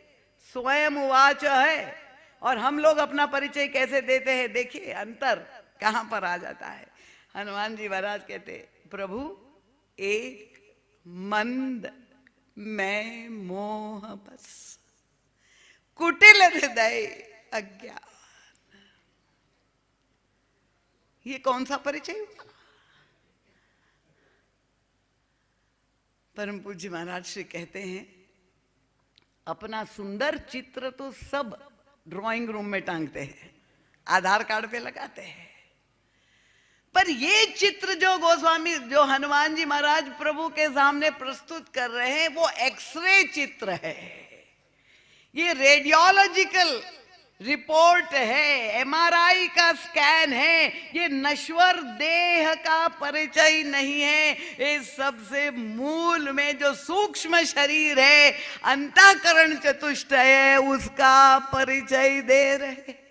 S2: स्वयं उवाच है। और हम लोग अपना परिचय कैसे देते हैं, देखिए अंतर कहां पर आ जाता है। हनुमान जी महाराज कहते, प्रभु एक मंद मैं मोह बस, कुटिल हृदय अज्ञान। ये कौन सा परिचय हुआ? परम पूज्य महाराज श्री कहते हैं, अपना सुंदर चित्र तो सब ड्राइंग रूम में टांगते हैं, आधार कार्ड पे लगाते हैं, पर ये चित्र जो गोस्वामी, जो हनुमान जी महाराज प्रभु के सामने प्रस्तुत कर रहे हैं, वो एक्सरे चित्र है। ये रेडियोलॉजिकल रिपोर्ट है, एमआरआई का स्कैन है। ये नश्वर देह का परिचय नहीं है। इस सबसे मूल में जो सूक्ष्म शरीर है, अंतःकरण चतुष्ट है, उसका परिचय दे रहे।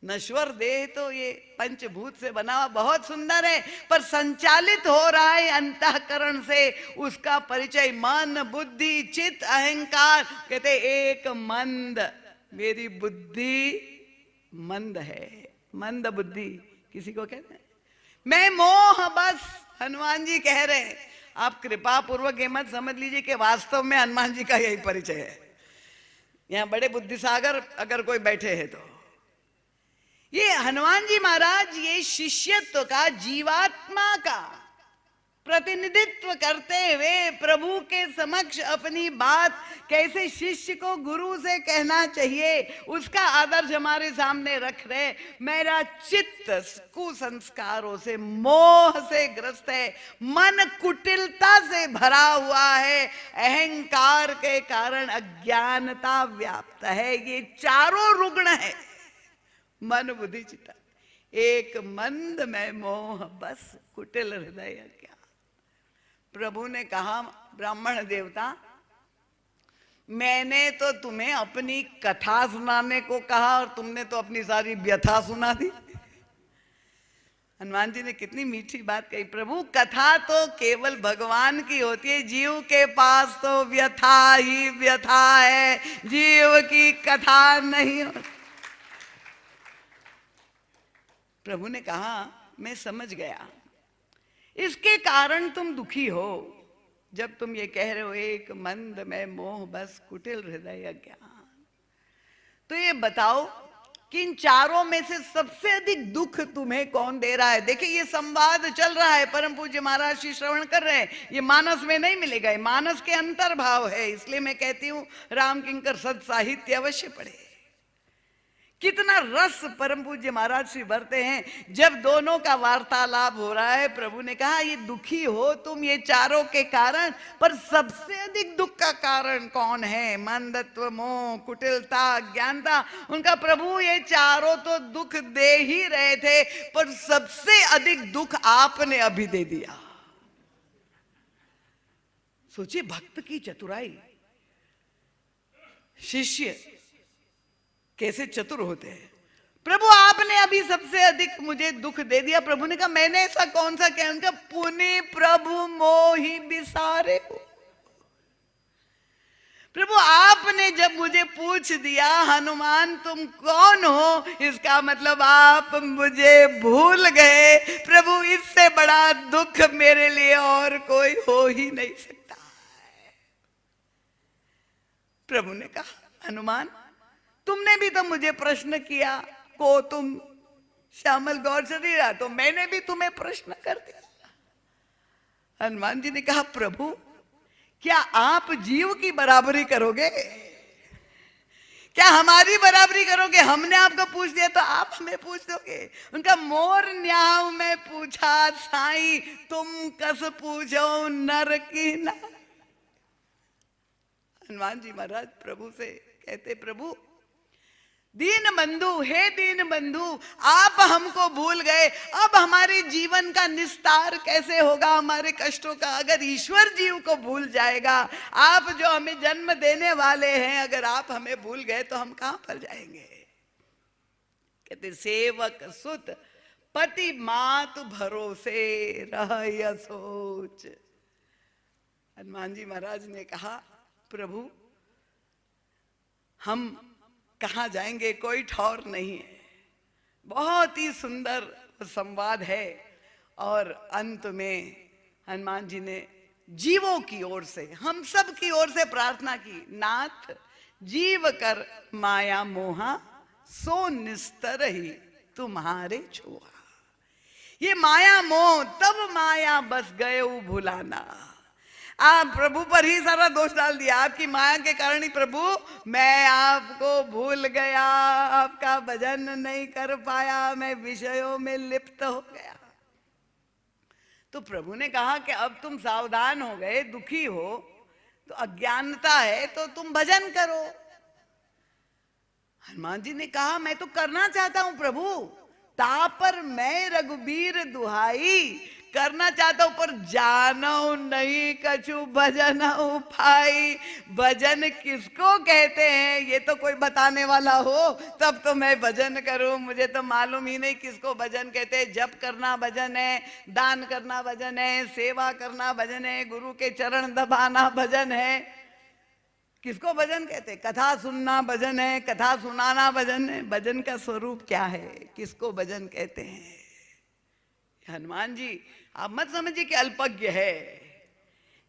S2: नश्वर देह तो ये पंचभूत से बना हुआ बहुत सुंदर है, पर संचालित हो रहा है अंतःकरण से। उसका परिचय मन बुद्धि चित्त अहंकार। कहते एक मंद, मेरी बुद्धि मंद है। मंद बुद्धि किसी को कहते हैं। मैं मोह बस, हनुमान जी कह रहे हैं। आप कृपा पूर्वक ये मत समझ लीजिए कि वास्तव में हनुमान जी का यही परिचय है। यहाँ बड़े बुद्धिसागर अगर कोई बैठे हैं तो ये हनुमान जी महाराज ये शिष्यत्व का, जीवात्मा का प्रतिनिधित्व करते हुए प्रभु के समक्ष अपनी बात कैसे शिष्य को गुरु से कहना चाहिए उसका आदर्श हमारे सामने रख रहे। मेरा चित्त कुसंस्कारों से, मोह से ग्रस्त है, मन कुटिलता से भरा हुआ है, अहंकार के कारण अज्ञानता व्याप्त है। ये चारों रुग्ण है, मन बुद्धि चित्त। एक मंद में मोह बस कुटिल हृदय क्या। प्रभु ने कहा, ब्राह्मण देवता, मैंने तो तुम्हें अपनी कथा सुनाने को कहा और तुमने तो अपनी सारी व्यथा सुना दी। हनुमान जी ने कितनी मीठी बात कही। प्रभु, कथा तो केवल भगवान की होती है, जीव के पास तो व्यथा ही व्यथा है, जीव की कथा नहीं होती। प्रभु ने कहा, मैं समझ गया, इसके कारण तुम दुखी हो। जब तुम ये कह रहे हो एक मंद में मोह बस कुटिल हृदय अज्ञान, तो ये बताओ कि इन चारों में से सबसे अधिक दुख तुम्हें कौन दे रहा है? देखिए, ये संवाद चल रहा है, परम पूज्य महाराज श्री श्रवण कर रहे हैं। ये मानस में नहीं मिलेगा, ये मानस के अंतर्भाव है। इसलिए मैं कहती हूं राम किंकर सद साहित्य अवश्य पढ़े। कितना रस परम पूज्य महाराज श्री भरते हैं जब दोनों का वार्तालाप हो रहा है। प्रभु ने कहा, ये दुखी हो तुम ये चारों के कारण, पर सबसे अधिक दुख का कारण कौन है? मंदत्व, मोह, कुटिलता, अज्ञानता। उनका प्रभु, ये चारों तो दुख दे ही रहे थे, पर सबसे अधिक दुख आपने अभी दे दिया। सोचिए भक्त की चतुराई। शिष्य कैसे चतुर होते हैं। प्रभु, आपने अभी सबसे अधिक मुझे दुख दे दिया। प्रभु ने कहा, मैंने ऐसा कौन सा क्या? उनका, पुनि प्रभु मोहि बिसारे हो। प्रभु, आपने जब मुझे पूछ दिया हनुमान तुम कौन हो, इसका मतलब आप मुझे भूल गए। प्रभु, इससे बड़ा दुख मेरे लिए और कोई हो ही नहीं सकता है। प्रभु ने कहा, हनुमान, तुमने भी तो मुझे प्रश्न किया, को तुम श्यामल गौर शरीरा, तो मैंने भी तुम्हें प्रश्न कर दिया। हनुमान जी ने कहा, प्रभु, क्या आप जीव की बराबरी करोगे? क्या हमारी बराबरी करोगे? हमने आपको पूछ दिया तो आप हमें पूछ दोगे? उनका, मोर न्याव में पूछा साई, तुम कस पूछो नर की ना। हनुमान जी महाराज प्रभु से कहते, प्रभु, दीन बंधु, हे दीन बंधु, आप हमको भूल गए, अब हमारे जीवन का निस्तार कैसे होगा हमारे कष्टों का? अगर ईश्वर जीव को भूल जाएगा, आप जो हमें जन्म देने वाले हैं, अगर आप हमें भूल गए तो हम कहां पर जाएंगे? कहते, सेवक सुत पति मात भरोसे रह सोच। हनुमान जी महाराज ने कहा, प्रभु, हम कहाँ जाएंगे, कोई ठौर नहीं है। बहुत ही सुंदर संवाद है। और अंत में हनुमान जी ने जीवों की ओर से, हम सब की ओर से प्रार्थना की, नाथ जीव कर माया मोहा, सो निस्तर ही तुम्हारे छोहा। ये माया मोह, तब माया बस गए भुलाना। आप प्रभु पर ही सारा दोष डाल दिया। आपकी माया के कारण ही प्रभु मैं आपको भूल गया, आपका भजन नहीं कर पाया, मैं विषयों में लिप्त हो गया। तो प्रभु ने कहा कि अब तुम सावधान हो गए, दुखी हो, तो अज्ञानता है, तो तुम भजन करो। हनुमान जी ने कहा, मैं तो करना चाहता हूं प्रभु, तापर मैं रघुबीर दुहाई, करना चाहता हूं, पर जानो नहीं कछु भजन उपाई। भजन किसको कहते हैं ये तो कोई बताने वाला हो तब तो मैं भजन करूं। मुझे तो मालूम ही नहीं किसको भजन कहते हैं। जप करना भजन है, दान करना भजन है, सेवा करना भजन है, गुरु के चरण दबाना भजन है। किसको भजन कहते? कथा सुनना भजन है, कथा सुनाना भजन है। भजन का स्वरूप क्या है, किसको भजन कहते हैं? हनुमान जी आप मत समझिए कि अल्पज्ञ है।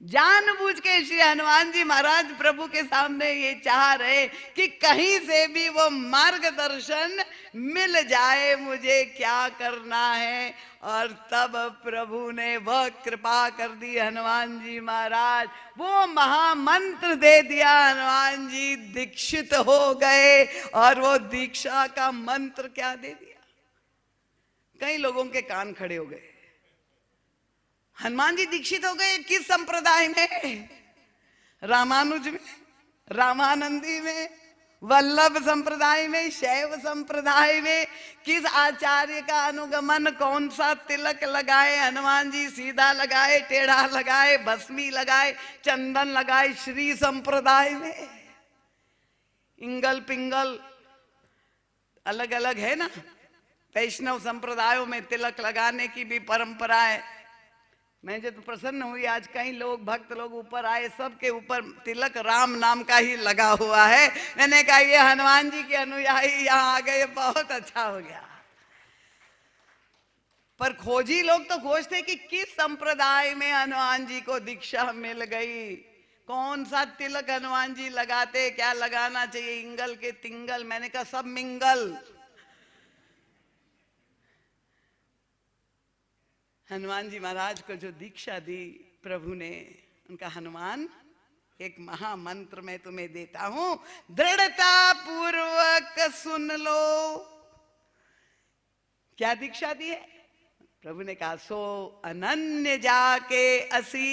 S2: जानबूझ के श्री हनुमान जी महाराज प्रभु के सामने ये चाह रहे कि कहीं से भी वो मार्गदर्शन मिल जाए, मुझे क्या करना है। और तब प्रभु ने वह कृपा कर दी हनुमान जी महाराज, वो महामंत्र दे दिया, हनुमान जी दीक्षित हो गए। और वो दीक्षा का मंत्र क्या दे दिया, कई लोगों के कान खड़े हो गए। हनुमान जी दीक्षित हो गए किस संप्रदाय में? रामानुज में, रामानंदी में, वल्लभ संप्रदाय में, शैव संप्रदाय में। किस आचार्य का अनुगमन, कौन सा तिलक लगाए हनुमान जी? सीधा लगाए, टेढ़ा लगाए, भस्मी लगाए, चंदन लगाए? श्री संप्रदाय में। इंगल पिंगल अलग अलग है ना। वैष्णव संप्रदायों में तिलक लगाने की भी परंपरा है। मैं जब प्रसन्न हुई, आज कई लोग भक्त लोग ऊपर आए, सबके ऊपर तिलक राम नाम का ही लगा हुआ है। मैंने कहा ये हनुमान जी के अनुयायी यहाँ आ गए, बहुत अच्छा हो गया। पर खोजी लोग तो खोजते कि किस संप्रदाय में हनुमान जी को दीक्षा मिल गई, कौन सा तिलक हनुमान जी लगाते, क्या लगाना चाहिए, इंगल के तिंगल। मैंने कहा सब मिंगल। हनुमान जी महाराज को जो दीक्षा दी प्रभु ने, उनका हनुमान एक महामंत्र मैं तुम्हें देता हूं, दृढ़ता पूर्वक सुन लो। क्या दीक्षा दी है? प्रभु ने कहा सो अनन्य जाके असी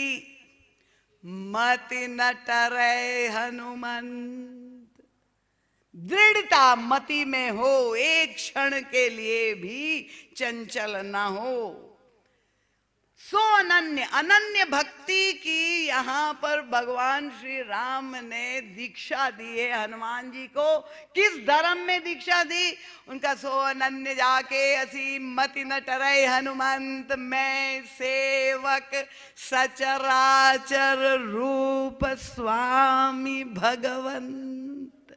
S2: मति न टरे हनुमंत। दृढ़ता मति में हो, एक क्षण के लिए भी चंचल ना हो। सो अनन्य, अनन्य भक्ति की यहाँ पर भगवान श्री राम ने दीक्षा दी है हनुमान जी को। किस धर्म में दीक्षा दी? उनका सो अनन्य जाके असी मति न टरे हनुमंत, मैं सेवक सचराचर रूप स्वामी भगवंत।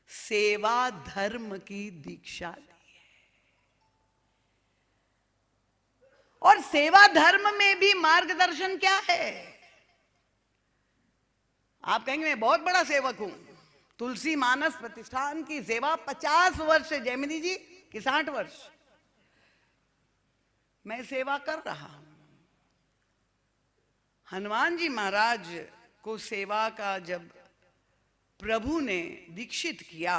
S2: सेवा धर्म की दीक्षा। और सेवा धर्म में भी मार्गदर्शन क्या है? आप कहेंगे मैं बहुत बड़ा सेवक हूं। तुलसी मानस प्रतिष्ठान की सेवा 50 वर्ष, जैमिनी जी की 60 वर्ष मैं सेवा कर रहा हूं। हनुमान जी महाराज को सेवा का जब प्रभु ने दीक्षित किया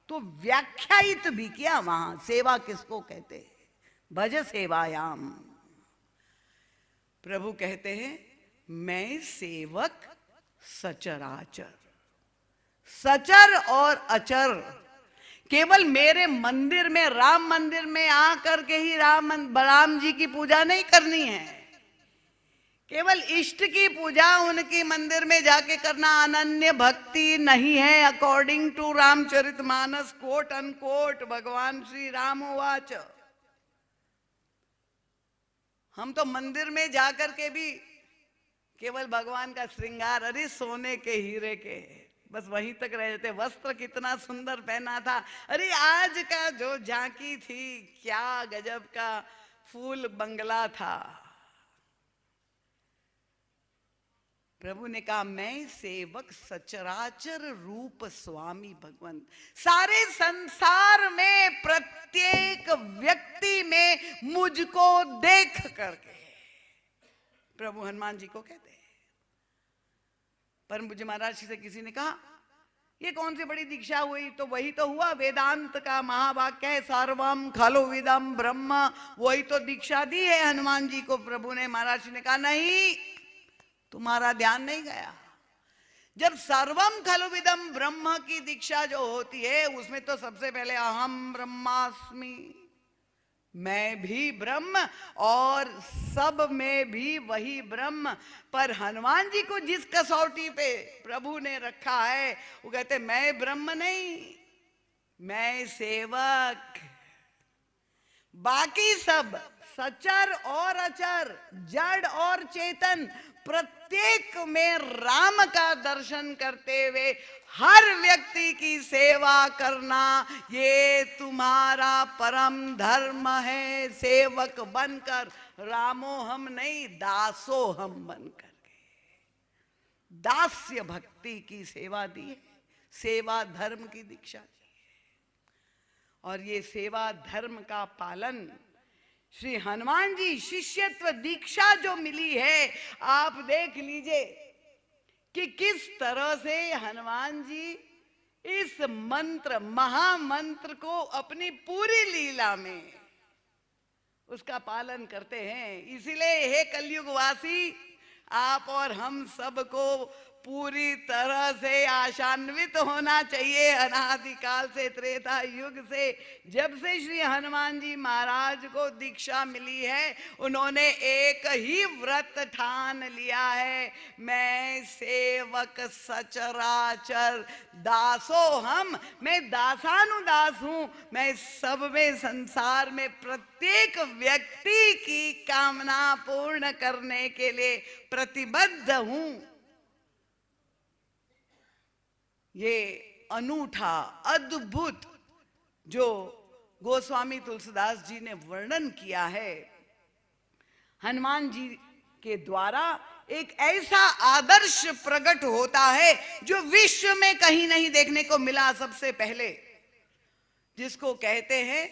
S2: तो व्याख्यायित भी किया वहां, सेवा किसको कहते हैं। भज सेवायाम। प्रभु कहते हैं मैं सेवक सचराचर। सचर और अचर केवल मेरे मंदिर में, राम मंदिर में आकर के ही राम जी की पूजा नहीं करनी है। केवल इष्ट की पूजा उनकी मंदिर में जाके करना अनन्य भक्ति नहीं है। According to Ramcharitmanas, quote unquote, भगवान श्री राम वाच। हम तो मंदिर में जाकर के भी केवल भगवान का श्रृंगार, अरे सोने के हीरे के, बस वहीं तक रह जाते। वस्त्र कितना सुंदर पहना था, अरे आज का जो झांकी थी, क्या गजब का फूल बंगला था। प्रभु ने कहा मैं सेवक सचराचर रूप स्वामी भगवंत। सारे संसार में प्रत्येक व्यक्ति में मुझको देख करके प्रभु हनुमान जी को कहते हैं। परम पूज्य महाराज से किसी ने कहा ये कौन सी बड़ी दीक्षा हुई? तो वही तो हुआ, वेदांत का महावाक्य है, सर्वम खलु विदम ब्रह्म। वही तो दीक्षा दी है हनुमान जी को प्रभु ने। महाराज ने कहा नहीं, तुम्हारा ध्यान नहीं गया। जब सर्वम खलु विदम ब्रह्म की दीक्षा जो होती है उसमें तो सबसे पहले अहम ब्रह्मास्मि, मैं भी ब्रह्म और सब में भी वही ब्रह्म। पर हनुमान जी को जिस कसौटी पे प्रभु ने रखा है वो कहते मैं ब्रह्म नहीं, मैं सेवक। बाकी सब सचर और अचर, जड़ और चेतन, प्रत्येक में राम का दर्शन करते हुए हर व्यक्ति की सेवा करना, ये तुम्हारा परम धर्म है। सेवक बनकर, रामो हम नहीं दासो हम बनकर दास्य भक्ति की सेवा दी है, सेवा धर्म की दीक्षा दी है। और ये सेवा धर्म का पालन श्री हनुमान जी, शिष्यत्व दीक्षा जो मिली है, आप देख लीजिए कि किस तरह से हनुमान जी इस मंत्र, महामंत्र को अपनी पूरी लीला में उसका पालन करते हैं। इसीलिए हे कलयुगवासी, आप और हम सबको पूरी तरह से आशान्वित होना चाहिए। अनादिकाल से, त्रेता युग से, जब से श्री हनुमान जी महाराज को दीक्षा मिली है, उन्होंने एक ही व्रत ठान लिया है, मैं सेवक सचराचर दासो हम, मैं दासानुदास हूं। मैं सब में, संसार में प्रत्येक व्यक्ति की कामना पूर्ण करने के लिए प्रतिबद्ध हूं। ये अनूठा, अद्भुत जो गोस्वामी तुलसीदास जी ने वर्णन किया है, हनुमान जी के द्वारा एक ऐसा आदर्श प्रकट होता है जो विश्व में कहीं नहीं देखने को मिला। सबसे पहले जिसको कहते हैं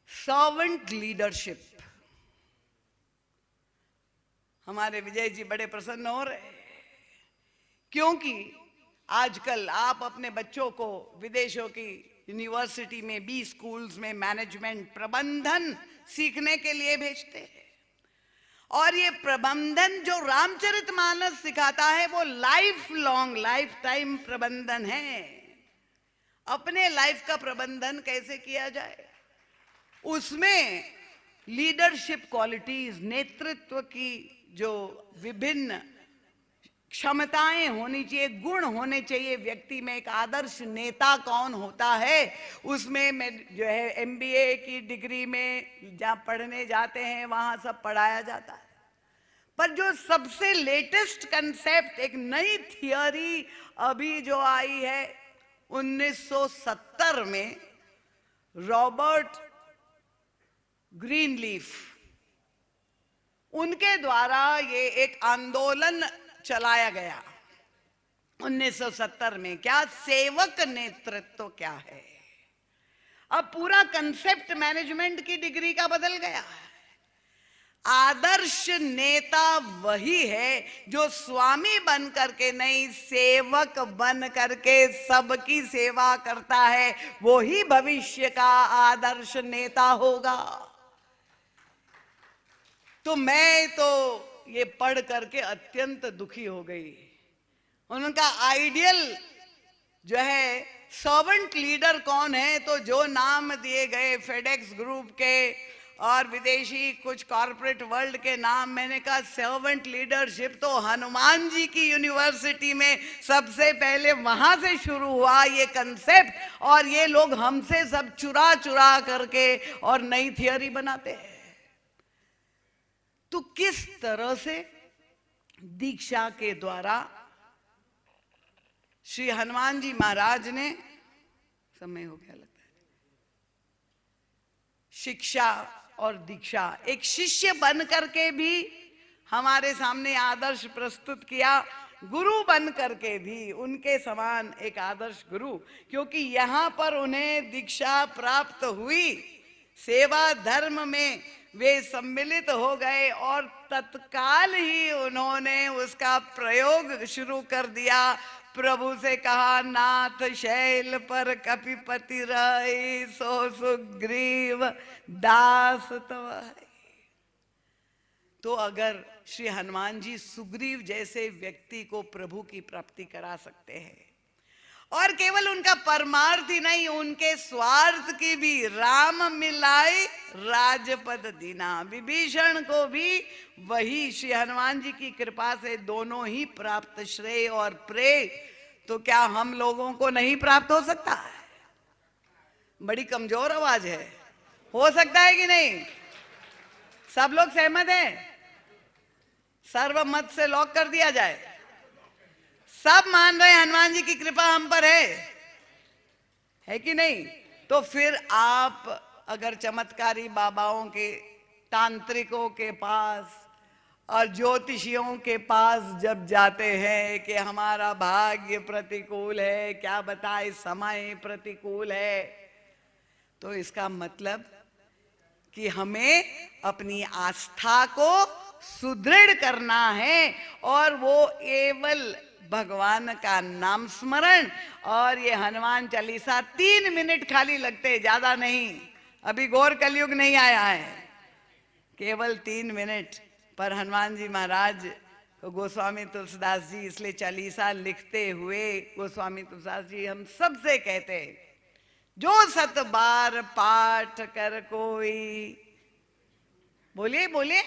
S2: सर्वेंट लीडरशिप। हमारे विजय जी बड़े प्रसन्न हो रहे, क्योंकि आजकल आप अपने बच्चों को विदेशों की यूनिवर्सिटी में, बी स्कूल्स में मैनेजमेंट, प्रबंधन सीखने के लिए भेजते हैं। और ये प्रबंधन जो रामचरितमानस सिखाता है, वो लाइफ लॉन्ग, लाइफ टाइम प्रबंधन है। अपने लाइफ का प्रबंधन कैसे किया जाए, उसमें लीडरशिप क्वालिटीज, नेतृत्व की जो विभिन्न क्षमताएं होनी चाहिए, गुण होने चाहिए व्यक्ति में। एक आदर्श नेता कौन होता है, उसमें मैं जो है एमबीए की डिग्री में जहाँ पढ़ने जाते हैं वहाँ सब पढ़ाया जाता है। पर जो सबसे लेटेस्ट कंसेप्ट, एक नई थियोरी अभी जो आई है 1970 में, रॉबर्ट ग्रीनलीफ, उनके द्वारा ये एक आंदोलन चलाया गया 1970 में। क्या सेवक नेतृत्व क्या है? अब पूरा कंसेप्ट मैनेजमेंट की डिग्री का बदल गया है। आदर्श नेता वही है जो स्वामी बन करके नहीं, सेवक बन करके सबकी सेवा करता है, वो ही भविष्य का आदर्श नेता होगा। तो मैं तो ये पढ़ करके अत्यंत दुखी हो गई। उनका आइडियल जो है सर्वेंट लीडर कौन है, तो जो नाम दिए गए फेडेक्स ग्रुप के और विदेशी कुछ कॉर्पोरेट वर्ल्ड के नाम, मैंने कहा सर्वेंट लीडरशिप तो हनुमान जी की यूनिवर्सिटी में सबसे पहले वहां से शुरू हुआ ये कंसेप्ट, और ये लोग हमसे सब चुरा चुरा करके और नई थियोरी बनाते हैं। तो किस तरह से दीक्षा के द्वारा श्री हनुमान जी महाराज ने, समय हो गया लगता है, शिक्षा और दीक्षा, एक शिष्य बन करके भी हमारे सामने आदर्श प्रस्तुत किया, गुरु बन करके भी उनके समान एक आदर्श गुरु, क्योंकि यहाँ पर उन्हें दीक्षा प्राप्त हुई, सेवा धर्म में वे सम्मिलित हो गए और तत्काल ही उन्होंने उसका प्रयोग शुरू कर दिया। प्रभु से कहा, नाथ शैल पर कपिपति रहे, सो सुग्रीव दास तव है। तो अगर श्री हनुमान जी सुग्रीव जैसे व्यक्ति को प्रभु की प्राप्ति करा सकते हैं, और केवल उनका परमार्थ ही नहीं, उनके स्वार्थ की भी, राम मिलाए राजपद दीना, विभीषण को भी वही श्री हनुमान जी की कृपा से दोनों ही प्राप्त, श्रेय और प्रेय, तो क्या हम लोगों को नहीं प्राप्त हो सकता है? बड़ी कमजोर आवाज है, हो सकता है कि नहीं? सब लोग सहमत हैं? सर्वमत से लॉक कर दिया जाए। सब मान रहे हैं हनुमान जी की कृपा हम पर है कि नहीं? तो फिर आप अगर चमत्कारी बाबाओं के, तांत्रिकों के पास और ज्योतिषियों के पास जब जाते हैं कि हमारा भाग्य प्रतिकूल है, क्या बताए समय प्रतिकूल है, तो इसका मतलब कि हमें अपनी आस्था को सुदृढ़ करना है और वो केवल भगवान का नाम स्मरण और ये हनुमान चालीसा 3 मिनट खाली लगते, ज्यादा नहीं। अभी घोर कलयुग नहीं आया है, केवल 3 मिनट। पर हनुमान जी महाराज को गोस्वामी तुलसीदास जी इसलिए चालीसा लिखते हुए गोस्वामी तुलसीदास जी हम सबसे कहते हैं, जो 7 बार पाठ कर कोई, बोलिए बोलिए,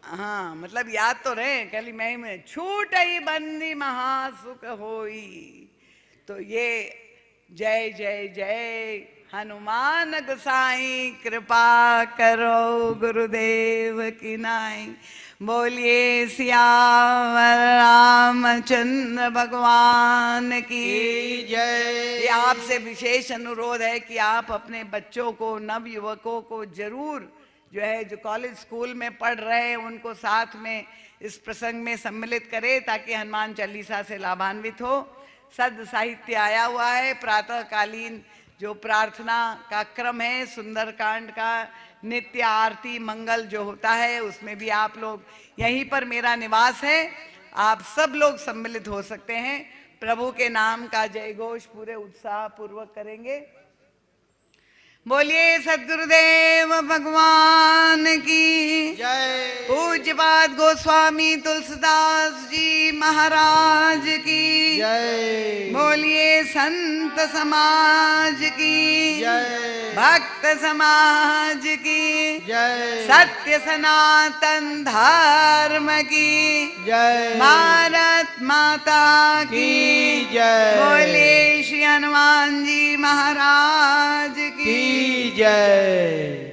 S2: हाँ मतलब याद तो रहे, कल मैं में छूट ही बंदी महासुख होई। तो ये जय जय जय हनुमान गोसाई कृपा करो गुरुदेव की नाई। बोलिए सियावर रामचंद्र भगवान की
S1: जय।
S2: ये आपसे विशेष अनुरोध है कि आप अपने बच्चों को, नव युवकों को जरूर जो है, जो कॉलेज स्कूल में पढ़ रहे हैं, उनको साथ में इस प्रसंग में सम्मिलित करें ताकि हनुमान चालीसा से लाभान्वित हो। सद साहित्य आया हुआ है, प्रातःकालीन जो प्रार्थना का क्रम है, सुंदरकांड का नित्य आरती मंगल जो होता है, उसमें भी आप लोग, यहीं पर मेरा निवास है, आप सब लोग सम्मिलित हो सकते हैं। प्रभु के नाम का जय घोष पूरे उत्साह पूर्वक करेंगे। बोलिए सद्गुरुदेव भगवान की
S1: जय।
S2: पूज्यपाद गोस्वामी तुलसीदास जी महाराज की
S1: जय।
S2: बोलिए संत समाज की
S1: जय।
S2: भक्त समाज की
S1: जय।
S2: सत्य सनातन धर्म की
S1: जय।
S2: भारत माता की
S1: जय।
S2: बोलिए श्री हनुमान जी महाराज की
S1: जय।